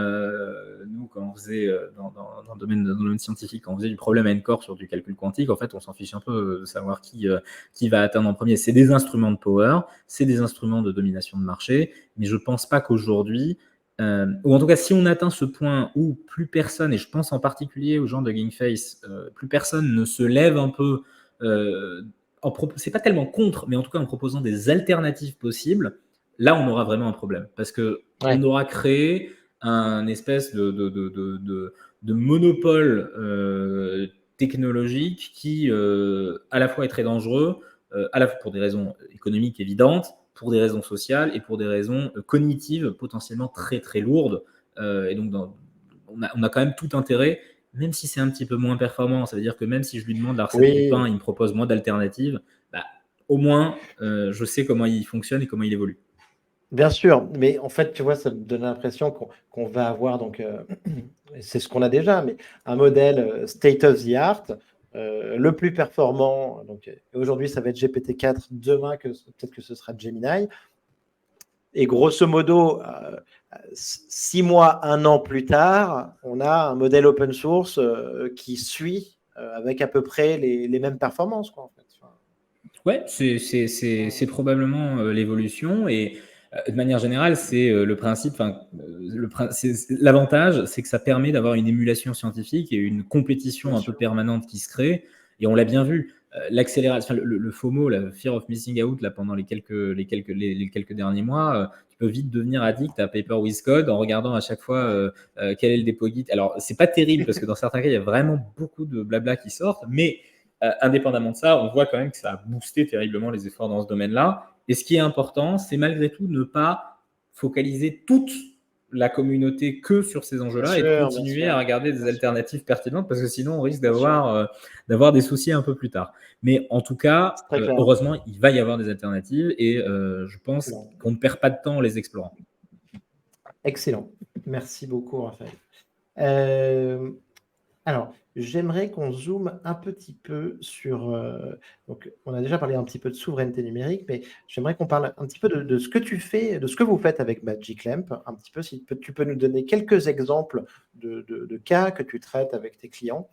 Speaker 2: Nous, quand on faisait dans le domaine scientifique, quand on faisait du problème N-core sur du calcul quantique, en fait, on s'en fiche un peu de savoir qui va atteindre en premier. C'est des instruments de power, c'est des instruments de domination de marché, mais je ne pense pas qu'aujourd'hui, ou en tout cas, si on atteint ce point où plus personne, et je pense en particulier aux gens de GameFace, plus personne ne se lève un peu, c'est pas tellement contre, mais en tout cas en proposant des alternatives possibles, là on aura vraiment un problème. Parce qu'on aura créé un espèce de monopole technologique qui, à la fois est très dangereux, à la fois pour des raisons économiques évidentes, pour des raisons sociales et pour des raisons cognitives potentiellement très très lourdes. Et donc, on a quand même tout intérêt, même si c'est un petit peu moins performant. Ça veut dire que même si je lui demande la recette du pain, il me propose moins d'alternatives, au moins, je sais comment il fonctionne et comment il évolue.
Speaker 1: Bien sûr, mais en fait, tu vois, ça me donne l'impression qu'on va avoir, donc, c'est ce qu'on a déjà, mais un modèle state of the art, le plus performant. Donc, aujourd'hui, ça va être GPT-4, demain, peut-être que ce sera Gemini. Et grosso modo, 6 mois, 1 an plus tard, on a un modèle open source qui suit avec à peu près les mêmes performances, quoi, en fait.
Speaker 2: Ouais, c'est probablement l'évolution, et de manière générale, c'est le principe. L'avantage, c'est que ça permet d'avoir une émulation scientifique et une compétition un peu permanente qui se crée. Et on l'a bien vu, l'accélération, le FOMO, la fear of missing out, là, pendant les quelques derniers mois, tu peux vite devenir addict à Paper with Code en regardant à chaque fois quel est le dépôt Git. Alors, c'est pas terrible parce que dans certains cas, il y a vraiment beaucoup de blabla qui sortent, mais indépendamment de ça, on voit quand même que ça a boosté terriblement les efforts dans ce domaine-là. Et ce qui est important, c'est malgré tout ne pas focaliser toute la communauté que sur ces enjeux-là et de continuer à regarder des alternatives pertinentes, parce que sinon on risque d'avoir des soucis un peu plus tard. Mais en tout cas, heureusement, il va y avoir des alternatives, et je pense qu'on ne perd pas de temps en les explorant.
Speaker 1: Excellent. Merci beaucoup, Raphaël. Alors, j'aimerais qu'on zoome un petit peu sur... donc, on a déjà parlé un petit peu de souveraineté numérique, mais j'aimerais qu'on parle un petit peu de ce que tu fais, de ce que vous faites avec Magic Lamp. Un petit peu, si tu peux nous donner quelques exemples de cas que tu traites avec tes clients,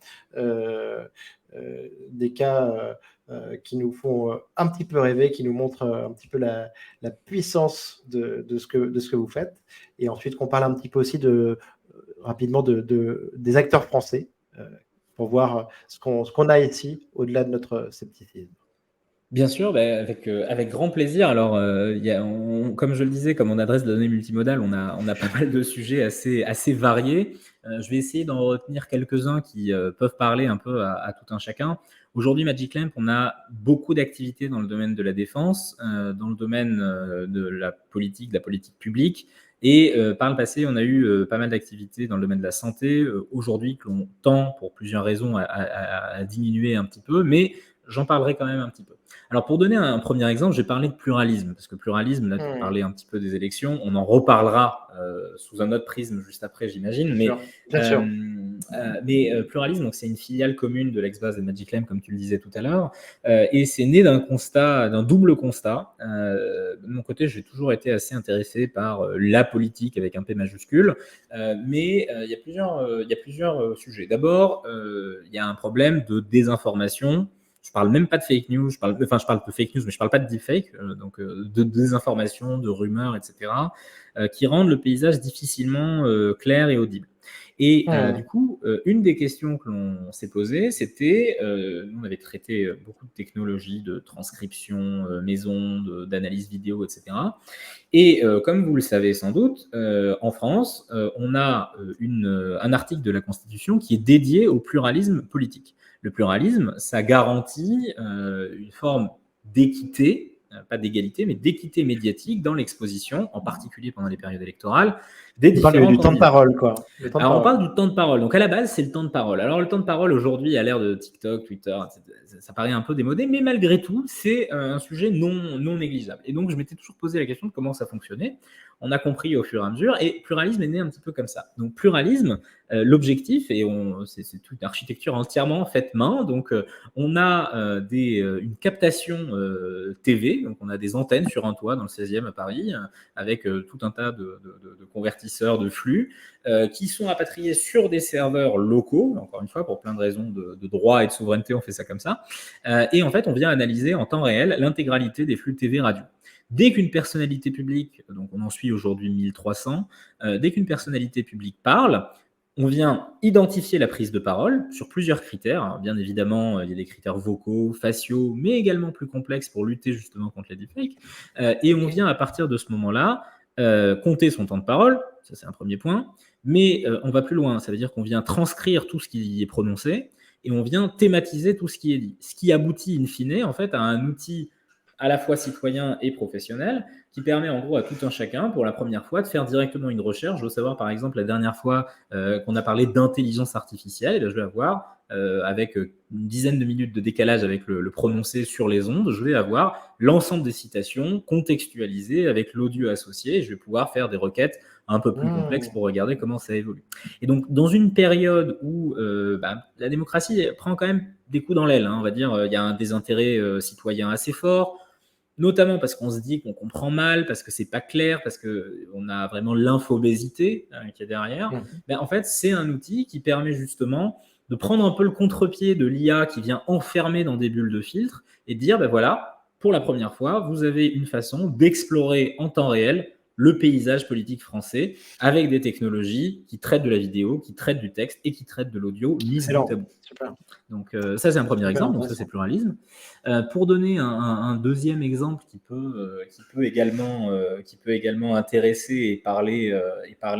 Speaker 1: des cas qui nous font un petit peu rêver, qui nous montrent un petit peu la puissance de ce que vous faites. Et ensuite, qu'on parle un petit peu aussi rapidement des acteurs français, pour voir ce qu'on a ici, au-delà de notre scepticisme.
Speaker 2: Bien sûr, avec grand plaisir. Alors, comme je le disais, comme on adresse de la donnée multimodale, on a pas mal de sujets assez variés. Je vais essayer d'en retenir quelques-uns qui peuvent parler un peu à tout un chacun. Aujourd'hui, Magic Lamp, on a beaucoup d'activités dans le domaine de la défense, dans le domaine de la politique publique. Et par le passé, on a eu pas mal d'activités dans le domaine de la santé. Aujourd'hui, que l'on tend, pour plusieurs raisons, à diminuer un petit peu, mais j'en parlerai quand même un petit peu. Alors, pour donner un premier exemple, j'ai parlé de pluralisme, parce que pluralisme, là, tu parlais un petit peu des élections, on en reparlera sous un autre prisme juste après, j'imagine. Mais pluralisme, donc, c'est une filiale commune de l'ex-base de Magic Lamp, comme tu le disais tout à l'heure, et c'est né d'un double constat. De mon côté, j'ai toujours été assez intéressé par la politique avec un P majuscule, mais il y a plusieurs sujets. D'abord, il y a un problème de désinformation. Je parle même pas de fake news, je parle de fake news, mais je parle pas de deepfake, donc de désinformation, de rumeurs, etc., qui rendent le paysage difficilement clair et audible. Et du coup, une des questions que l'on s'est posées, c'était, nous on avait traité beaucoup de technologies de transcription maison, d'analyse vidéo, etc. Et comme vous le savez sans doute, en France, on a un article de la Constitution qui est dédié au pluralisme politique. Le pluralisme, ça garantit une forme d'équité, pas d'égalité, mais d'équité médiatique dans l'exposition, en particulier pendant les périodes électorales, des différents
Speaker 1: du temps de parole, quoi.
Speaker 2: Alors, on parle du temps de parole. Donc, à la base, c'est le temps de parole. Alors, le temps de parole, aujourd'hui, à l'ère de TikTok, Twitter, ça paraît un peu démodé, mais malgré tout, c'est un sujet non négligeable. Et donc, je m'étais toujours posé la question de comment ça fonctionnait. On a compris au fur et à mesure, et pluralisme est né un petit peu comme ça. Donc, pluralisme, l'objectif, et c'est toute une architecture entièrement faite main. Donc, on a une captation TV, donc on a des antennes sur un toit dans le 16e à Paris, avec tout un tas de convertisseurs de flux qui sont rapatriés sur des serveurs locaux. Encore une fois, pour plein de raisons de droit et de souveraineté, on fait ça comme ça. Et en fait, on vient analyser en temps réel l'intégralité des flux TV radio. dès qu'une personnalité publique, donc on en suit aujourd'hui 1300, dès qu'une personnalité publique parle, on vient identifier la prise de parole sur plusieurs critères. Alors, bien évidemment, il y a des critères vocaux, faciaux, mais également plus complexes pour lutter justement contre les deepfakes. Et on vient à partir de ce moment-là compter son temps de parole, ça c'est un premier point, mais on va plus loin, ça veut dire qu'on vient transcrire tout ce qui est prononcé et on vient thématiser tout ce qui est dit. Ce qui aboutit in fine en fait à un outil à la fois citoyen et professionnel, qui permet en gros à tout un chacun, pour la première fois, de faire directement une recherche. Je veux savoir, par exemple, la dernière fois qu'on a parlé d'intelligence artificielle, je vais avoir, avec une dizaine de minutes de décalage avec le prononcé sur les ondes, je vais avoir l'ensemble des citations contextualisées avec l'audio associé, et je vais pouvoir faire des requêtes un peu plus complexes pour regarder comment ça évolue. Et donc, dans une période où la démocratie prend quand même des coups dans l'aile, on va dire, il y a un désintérêt citoyen assez fort, notamment parce qu'on se dit qu'on comprend mal, parce que c'est pas clair, parce qu'on a vraiment l'infobésité qui est derrière. En fait, c'est un outil qui permet justement de prendre un peu le contre-pied de l'IA qui vient enfermer dans des bulles de filtre et de dire, voilà, pour la première fois, vous avez une façon d'explorer en temps réel le paysage politique français avec des technologies qui traitent de la vidéo, qui traitent du texte et qui traitent de l'audio mis bout à bout. Donc ça, c'est un premier exemple, donc ça, c'est pluralisme. Pour donner un deuxième exemple qui peut également intéresser et parler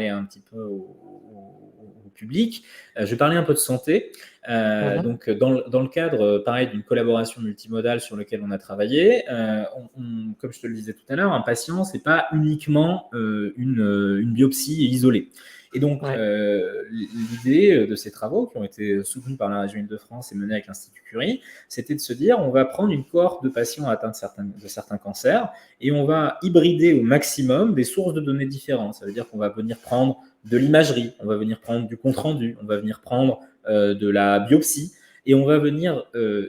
Speaker 2: un petit peu au public, je vais parler un peu de santé. Donc, dans le cadre, pareil, d'une collaboration multimodale sur laquelle on a travaillé, comme je te le disais tout à l'heure, un patient, c'est pas uniquement une biopsie isolée. Et donc, l'idée de ces travaux, qui ont été soutenus par la région Île-de-France et menés avec l'Institut Curie, c'était de se dire, on va prendre une cohorte de patients atteints de certains cancers et on va hybrider au maximum des sources de données différentes. Ça veut dire qu'on va venir prendre de l'imagerie, on va venir prendre du compte-rendu, on va venir prendre de la biopsie, et on va venir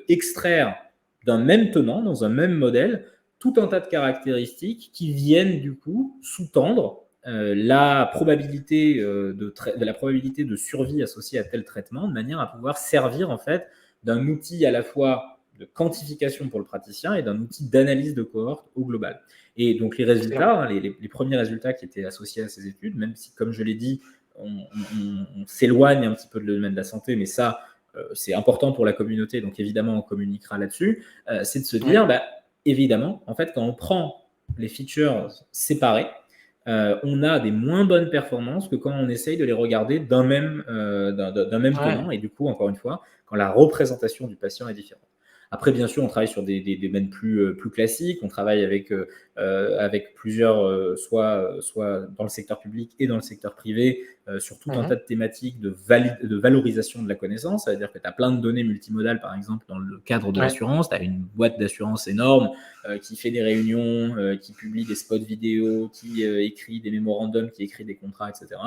Speaker 2: extraire d'un même tenant, dans un même modèle, tout un tas de caractéristiques qui viennent du coup sous-tendre la probabilité de survie associée à tel traitement, de manière à pouvoir servir en fait d'un outil à la fois de quantification pour le praticien et d'un outil d'analyse de cohorte au global. Et donc les résultats, les premiers résultats qui étaient associés à ces études, même si, comme je l'ai dit, on s'éloigne un petit peu de le domaine de la santé, mais ça, c'est important pour la communauté, donc évidemment, on communiquera là-dessus, c'est de se dire, évidemment, en fait, quand on prend les features séparées, on a des moins bonnes performances que quand on essaye de les regarder d'un même tenant, et du coup, encore une fois, quand la représentation du patient est différente. Après, bien sûr, on travaille sur des domaines plus classiques. On travaille avec plusieurs, soit dans le secteur public et dans le secteur privé, sur tout un tas de thématiques de valorisation de la connaissance. C'est-à-dire que tu as plein de données multimodales, par exemple, dans le cadre de l'assurance. Tu as une boîte d'assurance énorme qui fait des réunions, qui publie des spots vidéo, qui écrit des mémorandums, qui écrit des contrats, etc.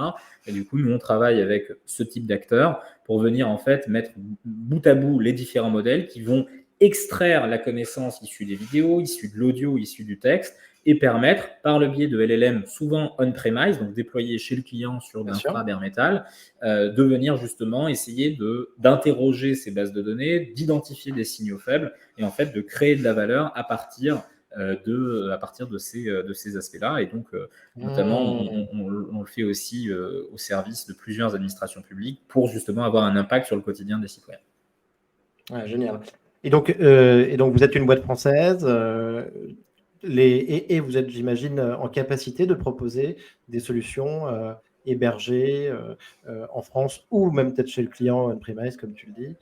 Speaker 2: Et du coup, nous, on travaille avec ce type d'acteurs pour venir, en fait, mettre bout à bout les différents modèles qui vont extraire la connaissance issue des vidéos, issue de l'audio, issue du texte, et permettre, par le biais de LLM, souvent on-premise, donc déployés chez le client sur d'infra bare metal, de venir justement essayer d'interroger ces bases de données, d'identifier des signaux faibles, et en fait de créer de la valeur à partir de ces aspects-là. Et donc, notamment, on le fait aussi au service de plusieurs administrations publiques pour justement avoir un impact sur le quotidien des citoyens.
Speaker 1: Ouais, génial. Et donc, vous êtes une boîte française et vous êtes, j'imagine, en capacité de proposer des solutions hébergées en France ou même peut-être chez le client on-premise, comme tu le dis.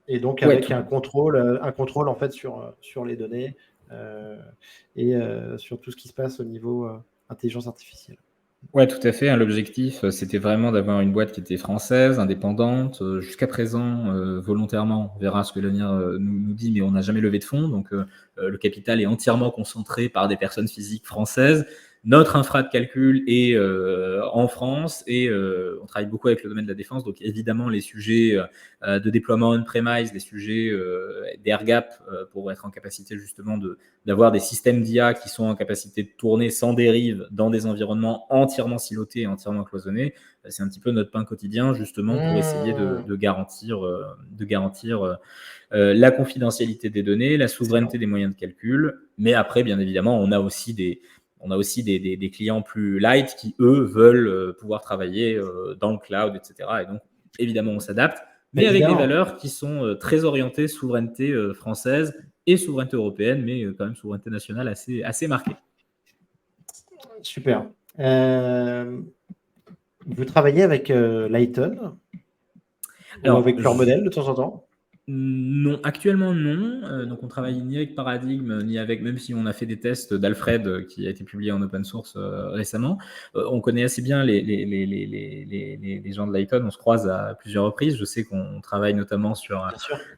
Speaker 1: Et donc, avec un contrôle en fait sur les données et sur tout ce qui se passe au niveau intelligence artificielle.
Speaker 2: Ouais, tout à fait. L'objectif, c'était vraiment d'avoir une boîte qui était française, indépendante. Jusqu'à présent, volontairement, on verra ce que l'avenir nous dit, mais on n'a jamais levé de fonds. Donc, le capital est entièrement concentré par des personnes physiques françaises. notre infra de calcul est en France et on travaille beaucoup avec le domaine de la défense. Donc évidemment, les sujets de déploiement on-premise, les sujets d'air gap pour être en capacité justement d'avoir des systèmes d'IA qui sont en capacité de tourner sans dérive dans des environnements entièrement silotés et entièrement cloisonnés. C'est un petit peu notre pain quotidien justement pour essayer de garantir la confidentialité des données, la souveraineté des moyens de calcul. Mais après, bien évidemment, on a aussi des clients plus light qui, eux, veulent pouvoir travailler dans le cloud, etc. Et donc, évidemment, on s'adapte, mais avec des valeurs qui sont très orientées souveraineté française et souveraineté européenne, mais quand même souveraineté nationale assez marquée.
Speaker 1: Super. Vous travaillez avec Lighton ou avec leur modèle de temps en temps?
Speaker 2: Non, actuellement non. Donc on travaille ni avec Paradigm, ni avec, même si on a fait des tests d'Alfred qui a été publié en open source récemment. On connaît assez bien les gens de Lighton, on se croise à plusieurs reprises. Je sais qu'on travaille notamment sur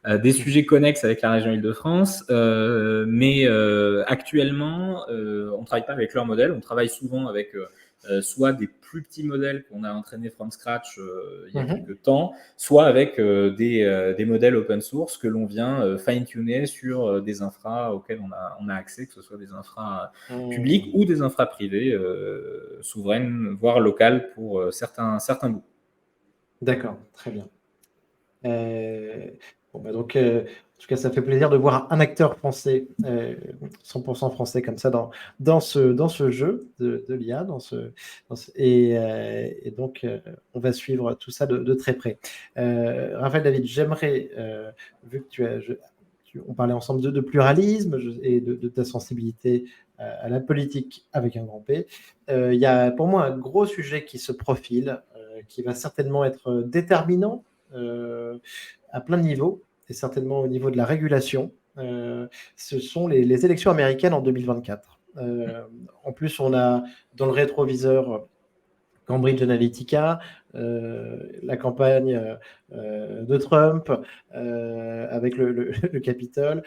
Speaker 2: des sujets connexes avec la région Île-de-France, mais actuellement on ne travaille pas avec leur modèle, on travaille souvent avec soit des plus petits modèles qu'on a entraînés from scratch il y a quelques temps, soit avec des modèles open source que l'on vient fine-tuner sur des infras auxquels on a accès, que ce soit des infras publics ou des infras privées, souveraines, voire locales pour certains bouts.
Speaker 1: D'accord, très bien. Bon, bah donc, en tout cas, ça fait plaisir de voir un acteur français, 100% français comme ça dans ce jeu de l'IA, et donc on va suivre tout ça de très près. Raphaël David, j'aimerais, vu que on parlait ensemble de pluralisme et de ta sensibilité à la politique avec un grand P, il y a pour moi un gros sujet qui se profile, qui va certainement être déterminant à plein de niveaux, et certainement au niveau de la régulation. Ce sont les élections américaines en 2024. En plus, on a dans le rétroviseur Cambridge Analytica, la campagne de Trump avec le Capitole.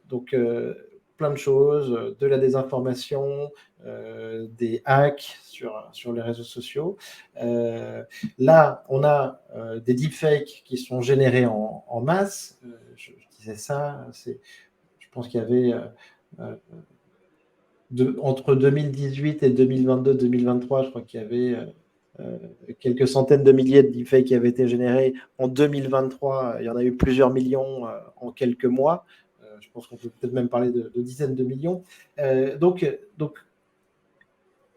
Speaker 1: Donc, plein de choses, de la désinformation, des hacks sur les réseaux sociaux. Là, on a des deepfakes qui sont générés en masse. Je disais ça, je pense qu'il y avait entre 2018 et 2022-2023, je crois qu'il y avait quelques centaines de milliers de deepfakes qui avaient été générés. En 2023, il y en a eu plusieurs millions en quelques mois. Je pense qu'on peut peut-être même parler de dizaines de millions. Donc,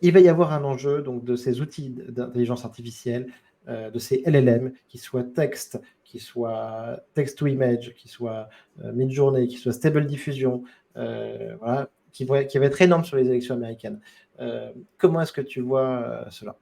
Speaker 1: il va y avoir un enjeu donc, de ces outils d'intelligence artificielle, de ces LLM, qui soient texte, qui soient text-to-image, qui soient mid-journée, qui soient stable diffusion, voilà, qui va être énorme sur les élections américaines. Comment est-ce que tu vois cela ?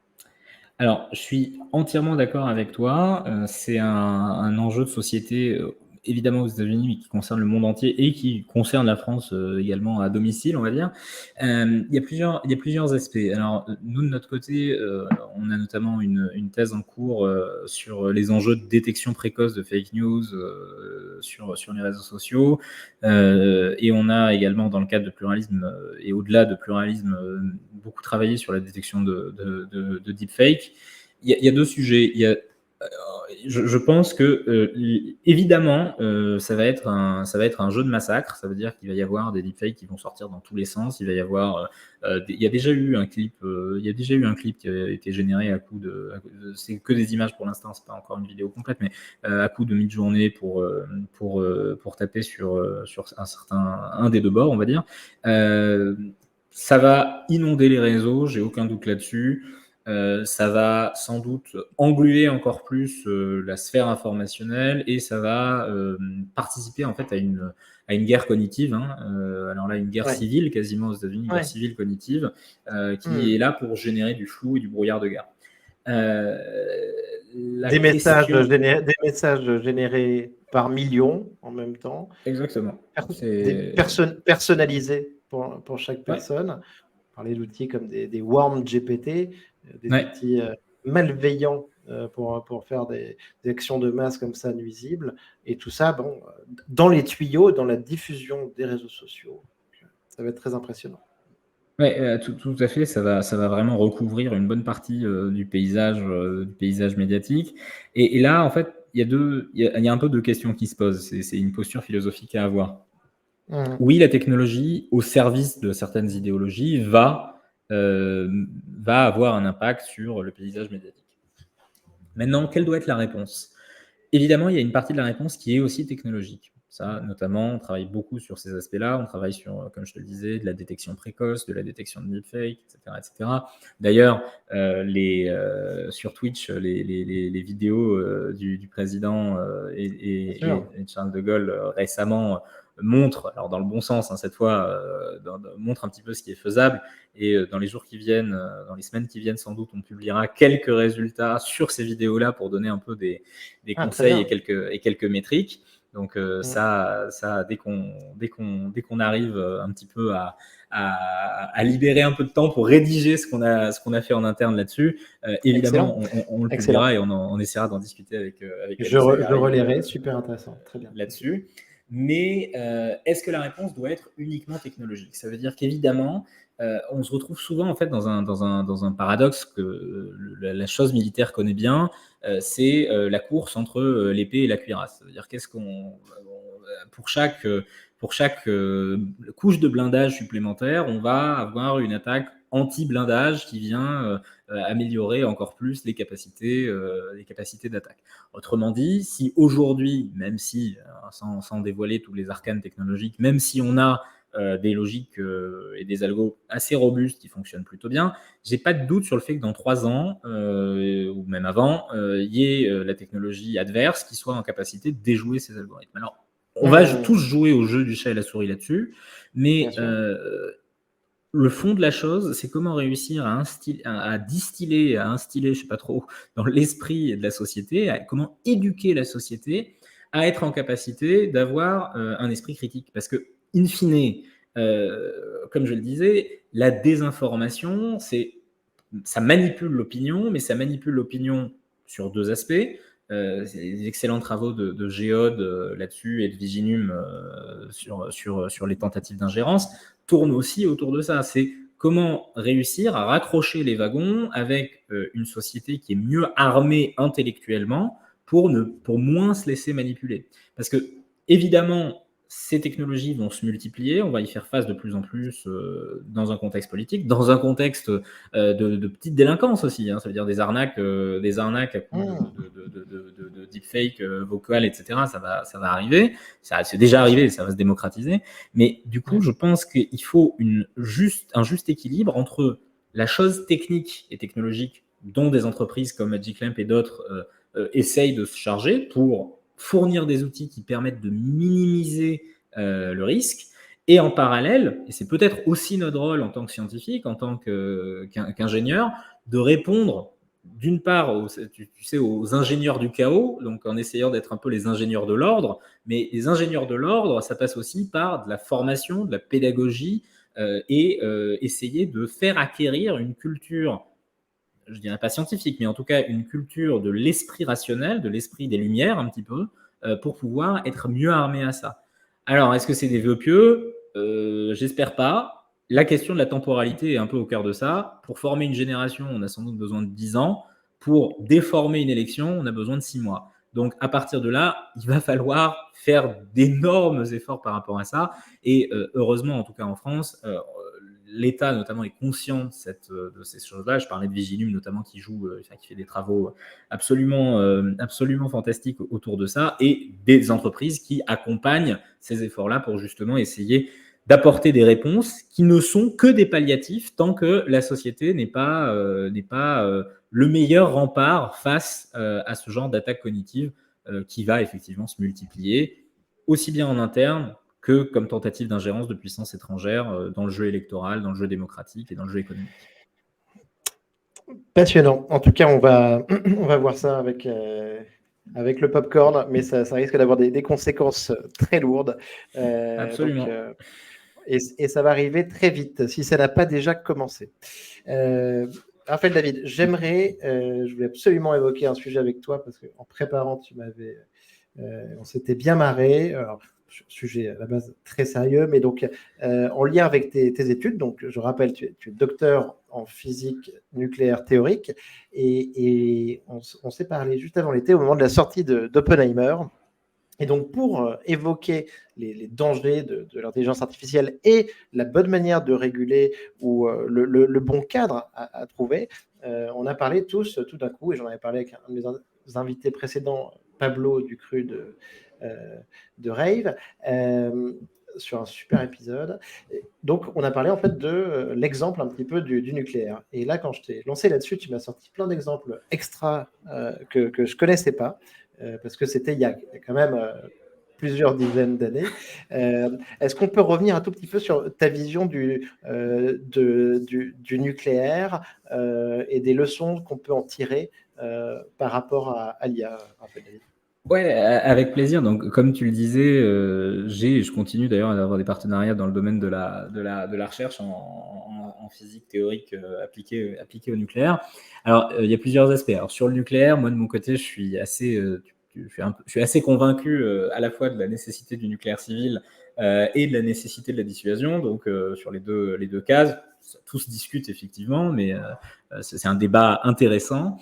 Speaker 2: Alors, je suis entièrement d'accord avec toi. C'est un enjeu de société, évidemment aux États-Unis, mais qui concerne le monde entier et qui concerne la France également à domicile, on va dire. Il y a plusieurs aspects. Alors, nous, de notre côté, on a notamment une thèse en cours sur les enjeux de détection précoce de fake news sur les réseaux sociaux. Et on a également, dans le cadre de pluralisme et au-delà de pluralisme, beaucoup travaillé sur la détection de deepfake. Il y a deux sujets. Je pense que évidemment, ça va être un jeu de massacre. Ça veut dire qu'il va y avoir des deepfakes qui vont sortir dans tous les sens. Il va y avoir, il y a déjà eu un clip, qui a été généré à coup de, c'est que des images pour l'instant, c'est pas encore une vidéo complète, mais à coup de mid-journée pour taper sur un des deux bords, on va dire. Ça va inonder les réseaux, j'ai aucun doute là-dessus. Ça va sans doute engluer encore plus la sphère informationnelle et ça va participer en fait à une guerre cognitive. Alors là, une guerre civile quasiment aux États-Unis, une guerre civile cognitive qui est là pour générer du flou et du brouillard de guerre.
Speaker 1: Des messages générés par millions en même temps.
Speaker 2: Exactement.
Speaker 1: Personnalisés pour chaque personne. On parlait d'outils comme des worm GPT, des outils malveillants pour faire des actions de masse comme ça nuisibles. Et tout ça, bon, dans les tuyaux, dans la diffusion des réseaux sociaux. Ça va être très impressionnant.
Speaker 2: Ouais, tout à fait, ça va vraiment recouvrir une bonne partie du paysage médiatique. Et là, en fait, il y a un peu deux questions qui se posent. C'est une posture philosophique à avoir.
Speaker 1: Mhm.
Speaker 2: Oui, la technologie, au service de certaines idéologies, va avoir un impact sur le paysage médiatique. Maintenant, quelle doit être la réponse? Évidemment, il y a une partie de la réponse qui est aussi technologique. Ça, notamment, on travaille beaucoup sur ces aspects-là. On travaille sur, comme je te le disais, de la détection précoce, de la détection de deepfake, etc., etc. D'ailleurs, sur Twitch, les vidéos du président
Speaker 1: Bien sûr.
Speaker 2: et de Charles de Gaulle récemment montrent, alors dans le bon sens, hein, cette fois, montrent un petit peu ce qui est faisable. Et dans les jours qui viennent, dans les semaines qui viennent, sans doute, on publiera quelques résultats sur ces vidéos-là pour donner un peu des
Speaker 1: Ah, très
Speaker 2: conseils
Speaker 1: bien.
Speaker 2: et quelques métriques. Donc
Speaker 1: Mhm.
Speaker 2: dès qu'on arrive un petit peu à libérer un peu de temps pour rédiger ce qu'on a fait en interne là-dessus, évidemment,
Speaker 1: Excellent.
Speaker 2: on le
Speaker 1: Excellent.
Speaker 2: publiera et on essaiera d'en discuter avec Alizé et
Speaker 1: Je
Speaker 2: Harry
Speaker 1: relayerai. Super intéressant. Très bien.
Speaker 2: là-dessus. Mais est-ce que la réponse doit être uniquement technologique? Ça veut dire qu'évidemment, on se retrouve souvent en fait dans un paradoxe que la chose militaire connaît bien, c'est la course entre l'épée et la cuirasse. Ça veut dire pour chaque couche de blindage supplémentaire, on va avoir une attaque anti-blindage qui vient améliorer encore plus les capacités d'attaque. Autrement dit, si aujourd'hui, même si, sans dévoiler tous les arcanes technologiques, même si on a des logiques et des algos assez robustes qui fonctionnent plutôt bien, j'ai pas de doute sur le fait que dans 3 ans, ou même avant, il y ait la technologie adverse qui soit en capacité de déjouer ces algorithmes. Alors, on va tous
Speaker 1: Mhm.
Speaker 2: jouer au jeu du chat et la souris là-dessus,
Speaker 1: Bien
Speaker 2: mais
Speaker 1: sûr.
Speaker 2: le fond de la chose, c'est comment réussir à distiller, à instiller, je sais pas trop, dans l'esprit de la société, comment éduquer la société à être en capacité d'avoir un esprit critique. Parce que, in fine, comme je le disais, la désinformation, ça manipule l'opinion, mais ça manipule l'opinion sur deux aspects. C'est des excellents travaux de Géode là-dessus et de Viginum sur les tentatives d'ingérence tournent aussi autour de ça. C'est comment réussir à raccrocher les wagons avec une société qui est mieux armée intellectuellement pour moins se laisser manipuler. Parce que, évidemment, ces technologies vont se multiplier, on va y faire face de plus en plus dans un contexte politique, dans un contexte de petite délinquance aussi, hein. Ça veut dire des arnaques à coups
Speaker 1: Mhm.
Speaker 2: de deepfake vocal, etc. Ça va arriver. C'est déjà
Speaker 1: Bien
Speaker 2: arrivé,
Speaker 1: sûr.
Speaker 2: ça va se démocratiser. Mais du coup,
Speaker 1: Ouais.
Speaker 2: je pense qu'il faut un juste équilibre entre la chose technique et technologique dont des entreprises comme Magic Lamp et d'autres essayent de se charger pour fournir des outils qui permettent de minimiser le risque. Et en parallèle, et c'est peut-être aussi notre rôle en tant que scientifique, en tant qu'ingénieur, de répondre d'une part tu sais, aux ingénieurs du chaos, donc en essayant d'être un peu les ingénieurs de l'ordre, mais les ingénieurs de l'ordre, ça passe aussi par de la formation, de la pédagogie et essayer de faire acquérir une culture, je dirais pas scientifique, mais en tout cas une culture de l'esprit rationnel, de l'esprit des Lumières un petit peu, pour pouvoir être mieux armé à ça. Alors, est-ce que c'est des vœux pieux? J'espère pas. La question de la temporalité est un peu au cœur de ça. Pour former une génération, on a sans doute besoin de 10 ans. Pour déformer une élection, on a besoin de 6 mois. Donc, à partir de là, il va falloir faire d'énormes efforts par rapport à ça. Et heureusement, en tout cas en France, l'État notamment est conscient de ces choses-là. Je parlais de Vigilum notamment qui qui fait des travaux absolument fantastiques autour de ça, et des entreprises qui accompagnent ces efforts-là pour justement essayer d'apporter des réponses qui ne sont que des palliatifs tant que la société n'est pas le meilleur rempart face à ce genre d'attaque cognitive qui va effectivement se multiplier aussi bien en interne que comme tentative d'ingérence de puissances étrangères dans le jeu électoral, dans le jeu démocratique et dans le jeu économique.
Speaker 1: Passionnant. En tout cas, on va voir ça avec le popcorn, mais ça risque d'avoir des conséquences très lourdes. Donc,
Speaker 2: Absolument.
Speaker 1: et ça va arriver très vite, si ça n'a pas déjà commencé. Raphaël David, je voulais absolument évoquer un sujet avec toi, parce qu'en préparant, on s'était bien marré. Alors, sujet à la base très sérieux, mais donc en lien avec tes études, donc je rappelle, tu es docteur en physique nucléaire théorique, et on s'est parlé juste avant l'été, au moment de la sortie d'Oppenheimer. Et donc, pour évoquer les dangers de l'intelligence artificielle et la bonne manière de réguler ou le bon cadre à trouver, on a parlé tous tout d'un coup, et j'en avais parlé avec un de mes invités précédents, Pablo Ducru de Rave, sur un super épisode. Donc, on a parlé en fait de l'exemple un petit peu du nucléaire. Et là, quand je t'ai lancé là-dessus, tu m'as sorti plein d'exemples extra que je ne connaissais pas. Parce que c'était il y a quand même plusieurs dizaines d'années. Est-ce qu'on peut revenir un tout petit peu sur ta vision du nucléaire et des leçons qu'on peut en tirer par rapport à l'IA, Raphaël?
Speaker 2: Ouais, avec plaisir. Donc, comme tu le disais, je continue d'ailleurs à avoir des partenariats dans le domaine de la recherche en physique théorique appliquée au nucléaire. Alors, il y a plusieurs aspects. Alors, sur le nucléaire, moi de mon côté, je suis assez convaincu à la fois de la nécessité du nucléaire civil et de la nécessité de la dissuasion. Donc, sur les deux cases, tout se discute effectivement, mais c'est un débat intéressant.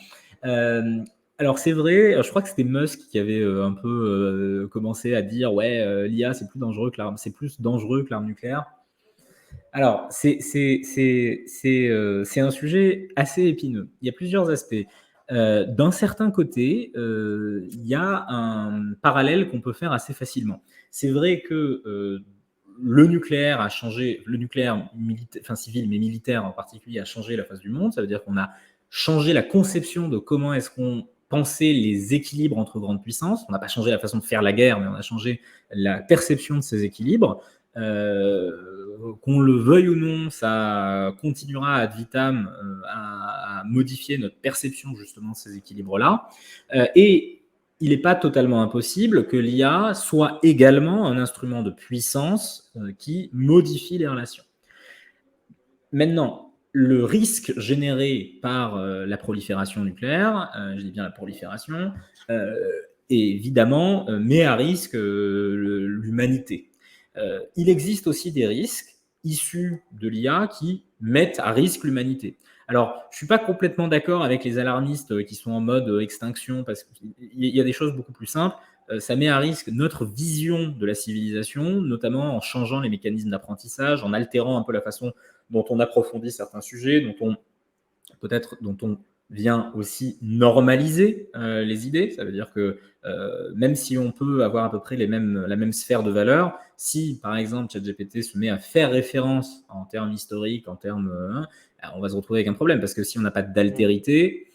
Speaker 2: Alors c'est vrai, je crois que c'était Musk qui avait un peu commencé à dire l'IA c'est plus dangereux que l'arme nucléaire. Alors c'est un sujet assez épineux. Il y a plusieurs aspects. D'un certain côté, il y a un parallèle qu'on peut faire assez facilement. C'est vrai que le nucléaire a changé, le nucléaire civil mais militaire en particulier a changé la face du monde. Ça veut dire qu'on a changé la conception de comment est-ce qu'on penser les équilibres entre grandes puissances. On n'a pas changé la façon de faire la guerre, mais on a changé la perception de ces équilibres. Qu'on le veuille ou non, ça continuera ad vitam à modifier notre perception justement de ces équilibres-là. Et il n'est pas totalement impossible que l'IA soit également un instrument de puissance qui modifie les relations. Maintenant, le risque généré par la prolifération nucléaire, je dis bien la prolifération, évidemment met à risque l'humanité. Il existe aussi des risques issus de l'IA qui mettent à risque l'humanité. Alors, je ne suis pas complètement d'accord avec les alarmistes qui sont en mode extinction, parce qu'il y a des choses beaucoup plus simples. Ça met à risque notre vision de la civilisation, notamment en changeant les mécanismes d'apprentissage, en altérant un peu la façon dont on approfondit certains sujets, dont on vient aussi normaliser les idées. Ça veut dire que même si on peut avoir à peu près la même sphère de valeur, si par exemple ChatGPT se met à faire référence en termes historiques, on va se retrouver avec un problème, parce que si on n'a pas d'altérité,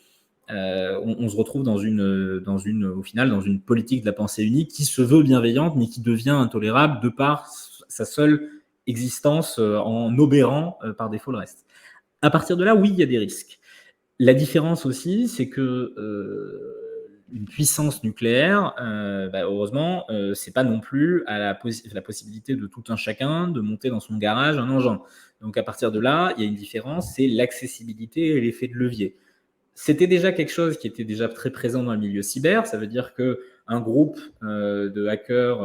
Speaker 2: on se retrouve au final dans une politique de la pensée unique qui se veut bienveillante, mais qui devient intolérable de par sa seule existence en obérant par défaut le reste. À partir de là, oui, il y a des risques. La différence aussi, c'est que une puissance nucléaire, heureusement, c'est pas non plus à la possibilité de tout un chacun de monter dans son garage un engin. Donc à partir de là, il y a une différence, c'est l'accessibilité et l'effet de levier. C'était déjà quelque chose qui était déjà très présent dans le milieu cyber. Ça veut dire qu'un groupe de hackers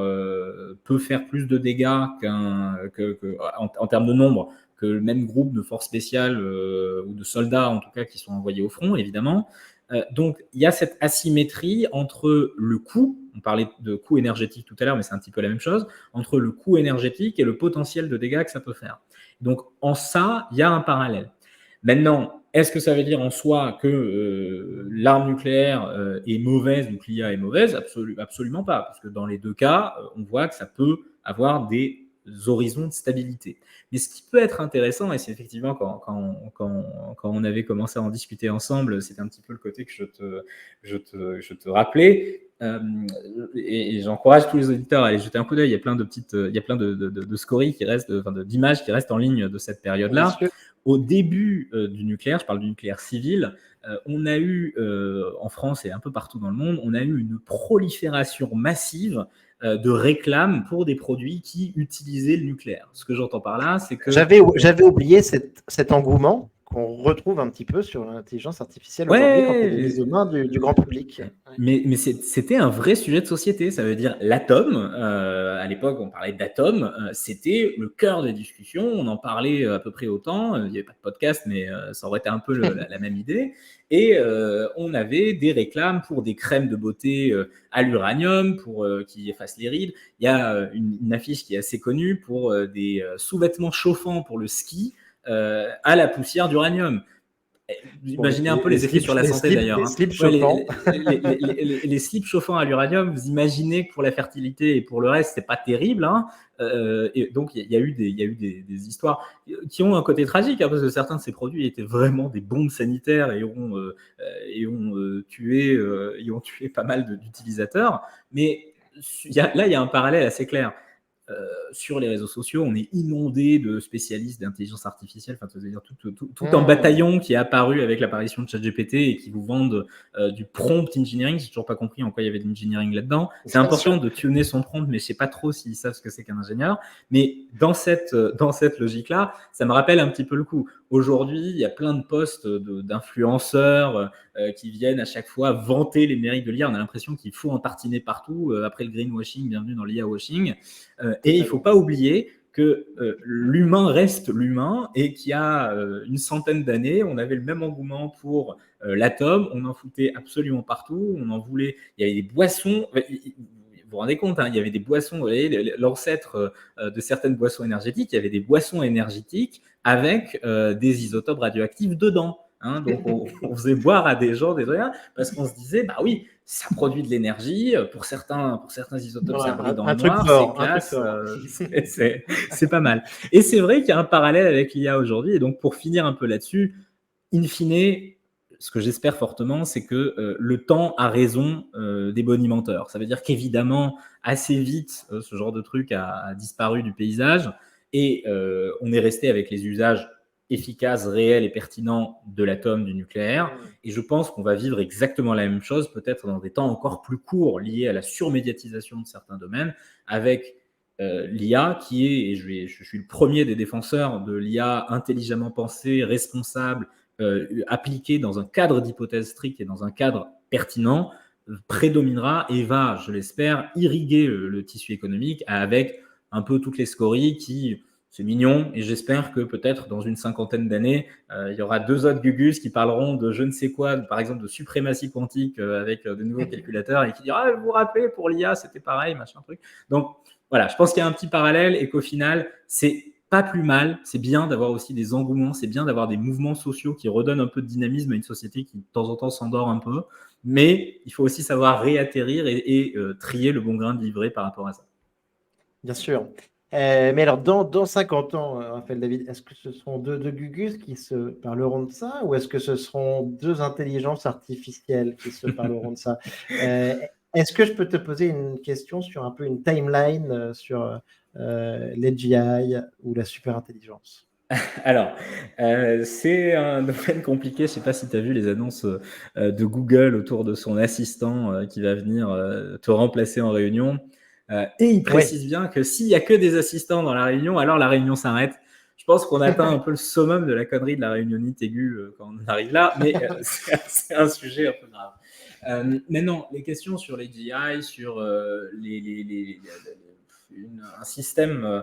Speaker 2: peut faire plus de dégâts en termes de nombre que le même groupe de forces spéciales ou de soldats, en tout cas, qui sont envoyés au front, évidemment. Donc, il y a cette asymétrie entre le coût, on parlait de coût énergétique tout à l'heure, mais c'est un petit peu la même chose, entre le coût énergétique et le potentiel de dégâts que ça peut faire. Donc, en ça, il y a un parallèle. Maintenant, est-ce que ça veut dire en soi que l'arme nucléaire est mauvaise ou que l'IA est mauvaise ? Absolument pas, parce que dans les deux cas, on voit que ça peut avoir des horizons de stabilité. Mais ce qui peut être intéressant, et c'est effectivement quand on avait commencé à en discuter ensemble, c'était un petit peu le côté que je te rappelais, et j'encourage tous les auditeurs à aller jeter un coup d'œil. Il y a plein de scories qui restent, d'images qui restent en ligne de cette période-là. Au début du nucléaire, je parle du nucléaire civil, on a eu, en France et un peu partout dans le monde, on a eu une prolifération massive de réclames pour des produits qui utilisaient le nucléaire. Ce que j'entends par là, c'est que...
Speaker 1: J'avais oublié cet engouement qu'on retrouve un petit peu sur l'intelligence artificielle aujourd'hui quand elle est mise aux mains du grand public. Ouais.
Speaker 2: Mais c'était un vrai sujet de société. Ça veut dire l'atome. À l'époque, on parlait d'atome. C'était le cœur des discussions. On en parlait à peu près autant. Il n'y avait pas de podcast, mais ça aurait été un peu la même idée. Et on avait des réclames pour des crèmes de beauté à l'uranium, pour qui effacent les rides. Il y a une affiche qui est assez connue pour des sous-vêtements chauffants pour le ski à la poussière d'uranium. Imaginez un peu les effets sur la santé d'ailleurs.
Speaker 1: Les slips
Speaker 2: Ouais,
Speaker 1: chauffants.
Speaker 2: les slips chauffants à l'uranium, vous imaginez que pour la fertilité et pour le reste, c'est pas terrible. Hein. Et donc il y a eu des histoires qui ont un côté tragique, hein, parce que certains de ces produits étaient vraiment des bombes sanitaires et ont tué pas mal d'utilisateurs. Mais là, il y a un parallèle assez clair. Sur les réseaux sociaux, on est inondé de spécialistes d'intelligence artificielle, enfin, c'est-à-dire tout un bataillon qui est apparu avec l'apparition de ChatGPT et qui vous vendent du prompt engineering. J'ai toujours pas compris en quoi il y avait de l'engineering là-dedans. C'est important de tuner son prompt, mais je sais pas trop s'ils savent ce que c'est qu'un ingénieur. Mais dans cette logique-là, ça me rappelle un petit peu le coup. Aujourd'hui, il y a plein de posts d'influenceurs qui viennent à chaque fois vanter les mérites de l'IA. On a l'impression qu'il faut en tartiner partout. Après le greenwashing, bienvenue dans l'IA washing. Et il ne faut pas oublier que l'humain reste l'humain et qu'il y a une centaine d'années, on avait le même engouement pour l'atome, on en foutait absolument partout, on en voulait, il y avait des boissons, vous vous rendez compte, hein, il y avait des boissons, vous voyez, l'ancêtre de certaines boissons énergétiques, il y avait des boissons énergétiques avec des isotopes radioactifs dedans. Hein, donc, on faisait boire à des gens des trucs parce qu'on se disait, bah oui, ça produit de l'énergie. Pour certains isotopes, ça brille dans le noir, c'est classe, c'est pas mal. Et c'est vrai qu'il y a un parallèle avec l'IA aujourd'hui. Et donc, pour finir un peu là-dessus, in fine, ce que j'espère fortement, c'est que le temps a raison des bonimenteurs. Ça veut dire qu'évidemment, assez vite, ce genre de truc a disparu du paysage et on est resté avec les usages efficace, réel et pertinent de l'atome, du nucléaire. Et je pense qu'on va vivre exactement la même chose, peut-être dans des temps encore plus courts, liés à la surmédiatisation de certains domaines, avec l'IA qui est, et je suis le premier des défenseurs de l'IA intelligemment pensée, responsable, appliquée dans un cadre d'hypothèse stricte et dans un cadre pertinent, prédominera et va, je l'espère, irriguer le tissu économique avec un peu toutes les scories qui... C'est mignon et j'espère que peut-être dans une cinquantaine d'années, il y aura 2 autres Gugus qui parleront de je ne sais quoi, par exemple de suprématie quantique avec de nouveaux calculateurs et qui diront vous vous rappelez pour l'IA c'était pareil, machin truc. Donc voilà, je pense qu'il y a un petit parallèle et qu'au final, c'est pas plus mal. C'est bien d'avoir aussi des engouements, c'est bien d'avoir des mouvements sociaux qui redonnent un peu de dynamisme à une société qui de temps en temps s'endort un peu. Mais il faut aussi savoir réatterrir et trier le bon grain de livret par rapport à ça.
Speaker 1: Bien sûr. Mais alors, dans 50 ans, Raphaël David, est-ce que ce seront deux Gugus qui se parleront de ça ou est-ce que ce seront 2 intelligences artificielles qui se parleront de ça? Est-ce que je peux te poser une question sur un peu une timeline sur l'AGI ou la superintelligence?
Speaker 2: Alors, c'est un domaine compliqué. Je ne sais pas si tu as vu les annonces de Google autour de son assistant qui va venir te remplacer en réunion. Et il précise bien que s'il n'y a que des assistants dans la réunion, alors la réunion s'arrête. Je pense qu'on atteint un peu le summum de la connerie de la réunionnite aiguë quand on arrive là, mais c'est un sujet un peu grave. Maintenant, les questions sur les GI, sur un système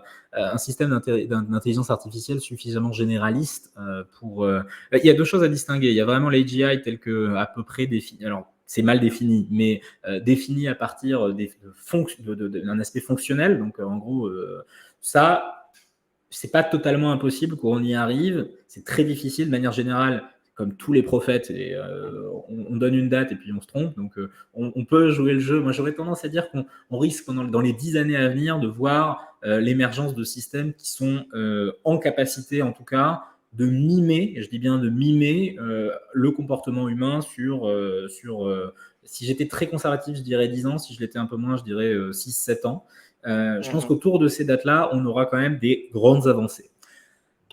Speaker 2: d'intelligence artificielle suffisamment généraliste pour... Il y a 2 choses à distinguer. Il y a vraiment l'AGI tel que à peu près défini. Alors, c'est mal défini, mais défini à partir d'un aspect fonctionnel. Donc, en gros, ça, c'est pas totalement impossible qu'on y arrive. C'est très difficile de manière générale, comme tous les prophètes, et on donne une date et puis on se trompe. Donc, on peut jouer le jeu. Moi, j'aurais tendance à dire qu'on risque dans les 10 années à venir de voir l'émergence de systèmes qui sont en capacité, en tout cas, de mimer, et je dis bien de mimer le comportement humain sur si j'étais très conservatif, je dirais 10 ans, si je l'étais un peu moins, je dirais 6-7 ans. Je pense qu'autour de ces dates-là, on aura quand même des grandes avancées.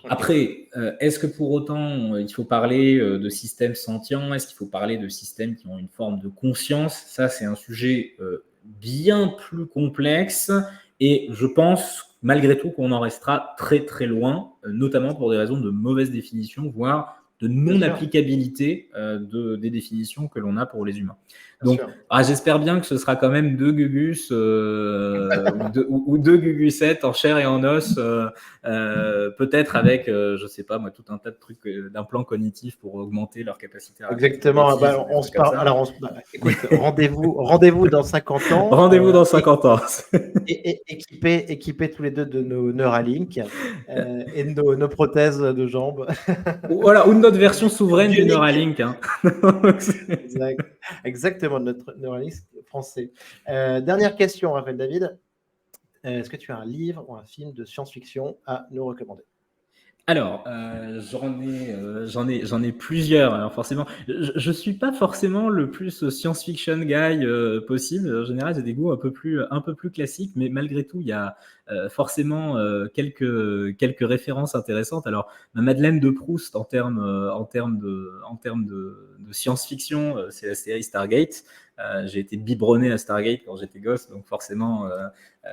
Speaker 2: Après, est-ce que pour autant, il faut parler de systèmes sentients? Est-ce qu'il faut parler de systèmes qui ont une forme de conscience? Ça, c'est un sujet bien plus complexe et je pense malgré tout qu'on en restera très très loin, notamment pour des raisons de mauvaise définition, voire de non-applicabilité des définitions que l'on a pour les humains. Donc, j'espère bien que ce sera quand même 2 Gugus ou 2 Gugusettes en chair et en os, peut-être avec, je sais pas moi, tout un tas de trucs d'implants cognitifs pour augmenter leur capacité à raconter
Speaker 1: Exactement.
Speaker 2: des bêtises,
Speaker 1: On se parle. Alors, écoute, rendez-vous dans 50 ans.
Speaker 2: Rendez-vous dans 50 ans.
Speaker 1: Et équipés tous les deux de nos Neuralink et de nos prothèses de jambes.
Speaker 2: Voilà, ou de notre version souveraine du Neuralink. Hein.
Speaker 1: Exactement, notre Neuralink français. Dernière question, Raphaël David. Est-ce que tu as un livre ou un film de science-fiction à nous recommander?
Speaker 2: Alors, j'en ai plusieurs. Alors forcément, je suis pas forcément le plus science-fiction guy possible. En général, j'ai des goûts un peu plus classiques, mais malgré tout, il y a forcément quelques références intéressantes. Alors, Madeleine de Proust en termes de science-fiction, c'est la série Stargate. J'ai été biberonné à Stargate quand j'étais gosse, donc forcément,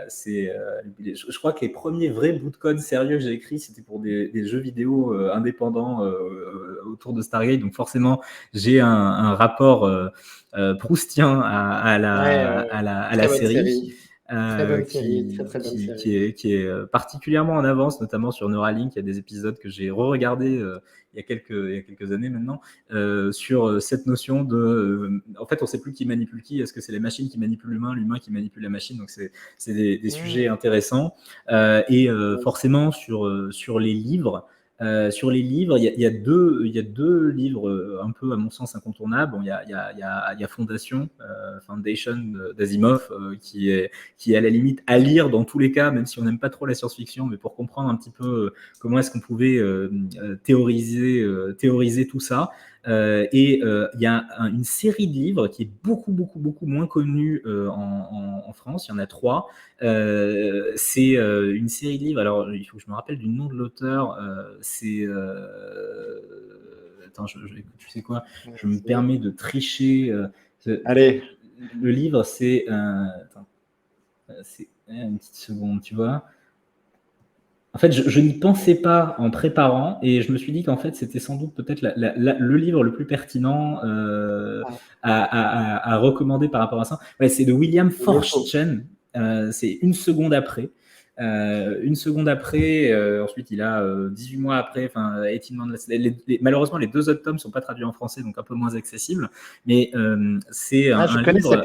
Speaker 2: je crois que les premiers vrais bouts de code sérieux que j'ai écrits, c'était pour des jeux vidéo indépendants autour de Stargate, donc forcément, j'ai un rapport proustien à la série.
Speaker 1: Très bonne série, très bonne série.
Speaker 2: Qui est particulièrement en avance, notamment sur Neuralink. Il y a des épisodes que j'ai re-regardés il y a quelques années maintenant, sur cette notion de... en fait, on ne sait plus qui manipule qui. Est-ce que c'est les machines qui manipulent l'humain qui manipule la machine? Donc, c'est des sujets intéressants. Forcément, sur les livres... il y a deux livres un peu, à mon sens, incontournables. Bon, il y a Foundation d'Asimov, qui est à la limite à lire dans tous les cas, même si on n'aime pas trop la science-fiction, mais pour comprendre un petit peu comment est-ce qu'on pouvait théoriser tout ça. Il y a une série de livres qui est beaucoup moins connue en France. Il y en a 3. C'est une série de livres. Alors, il faut que je me rappelle du nom de l'auteur. Attends, tu sais quoi? Je me permets de tricher.
Speaker 1: Allez.
Speaker 2: Le livre, c'est... c'est une petite seconde, tu vois. En fait, je n'y pensais pas en préparant et je me suis dit qu'en fait, c'était sans doute peut-être le livre le plus pertinent à recommander par rapport à ça. Ouais, c'est de William Forstchen. C'est Une seconde après. Ensuite il a 18 mois après, 18 Months. Malheureusement, les 2 autres tomes ne sont pas traduits en français, donc un peu moins accessibles. Mais c'est
Speaker 1: je ne connaissais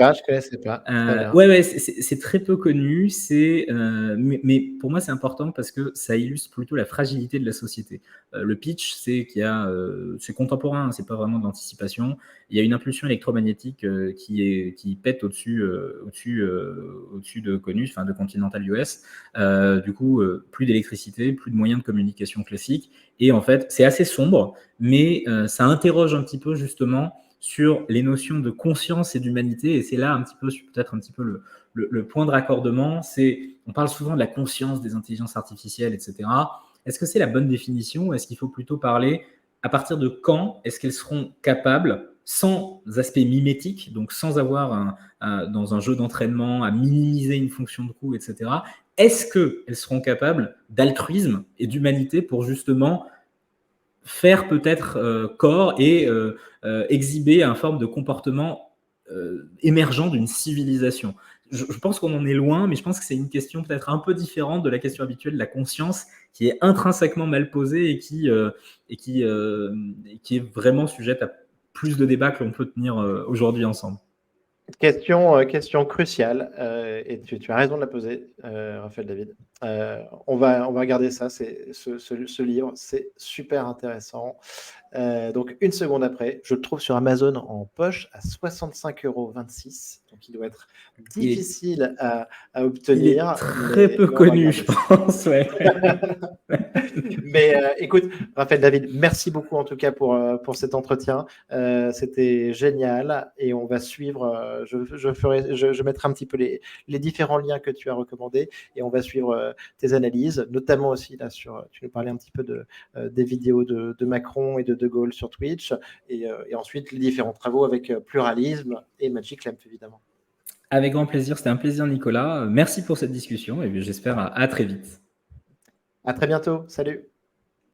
Speaker 1: pas.
Speaker 2: C'est très peu connu. Mais pour moi, c'est important parce que ça illustre plutôt la fragilité de la société. Le pitch, c'est c'est contemporain, c'est pas vraiment de l'anticipation. Il y a une impulsion électromagnétique qui pète au-dessus de Conus, de Continental US. Du coup, plus d'électricité, plus de moyens de communication classiques. Et en fait, c'est assez sombre, mais ça interroge un petit peu justement sur les notions de conscience et d'humanité. Et c'est là peut-être un petit peu le point de raccordement. On parle souvent de la conscience des intelligences artificielles, etc. Est-ce que c'est la bonne définition ou est-ce qu'il faut plutôt parler à partir de quand est-ce qu'elles seront capables, sans aspect mimétique, donc sans avoir dans un jeu d'entraînement à minimiser une fonction de coût, etc. Est-ce qu'elles seront capables d'altruisme et d'humanité pour justement faire peut-être corps et exhiber une forme de comportement émergent d'une civilisation? Je pense qu'on en est loin, mais je pense que c'est une question peut-être un peu différente de la question habituelle de la conscience, qui est intrinsèquement mal posée et qui est vraiment sujette à plus de débats que l'on peut tenir aujourd'hui ensemble.
Speaker 1: Question cruciale, et tu as raison de la poser, Raphaël David. On va regarder ça, ce livre, c'est super intéressant. Donc, Une seconde après, je le trouve sur Amazon en poche à 65,26 €. Donc, il doit être difficile à obtenir.
Speaker 2: Il est très peu connu, je pense. Ouais.
Speaker 1: Mais écoute, Raphaël David, merci beaucoup en tout cas pour cet entretien. C'était génial et on va suivre. Je mettrai un petit peu les différents liens que tu as recommandés et on va suivre tes analyses, notamment aussi là tu nous parlais un petit peu des vidéos de Macron et de Gaulle sur Twitch et ensuite les différents travaux avec Pluralisme et Magic Lamp évidemment.
Speaker 2: Avec grand plaisir, c'était un plaisir Nicolas. Merci pour cette discussion et j'espère à très vite.
Speaker 1: À très bientôt, salut.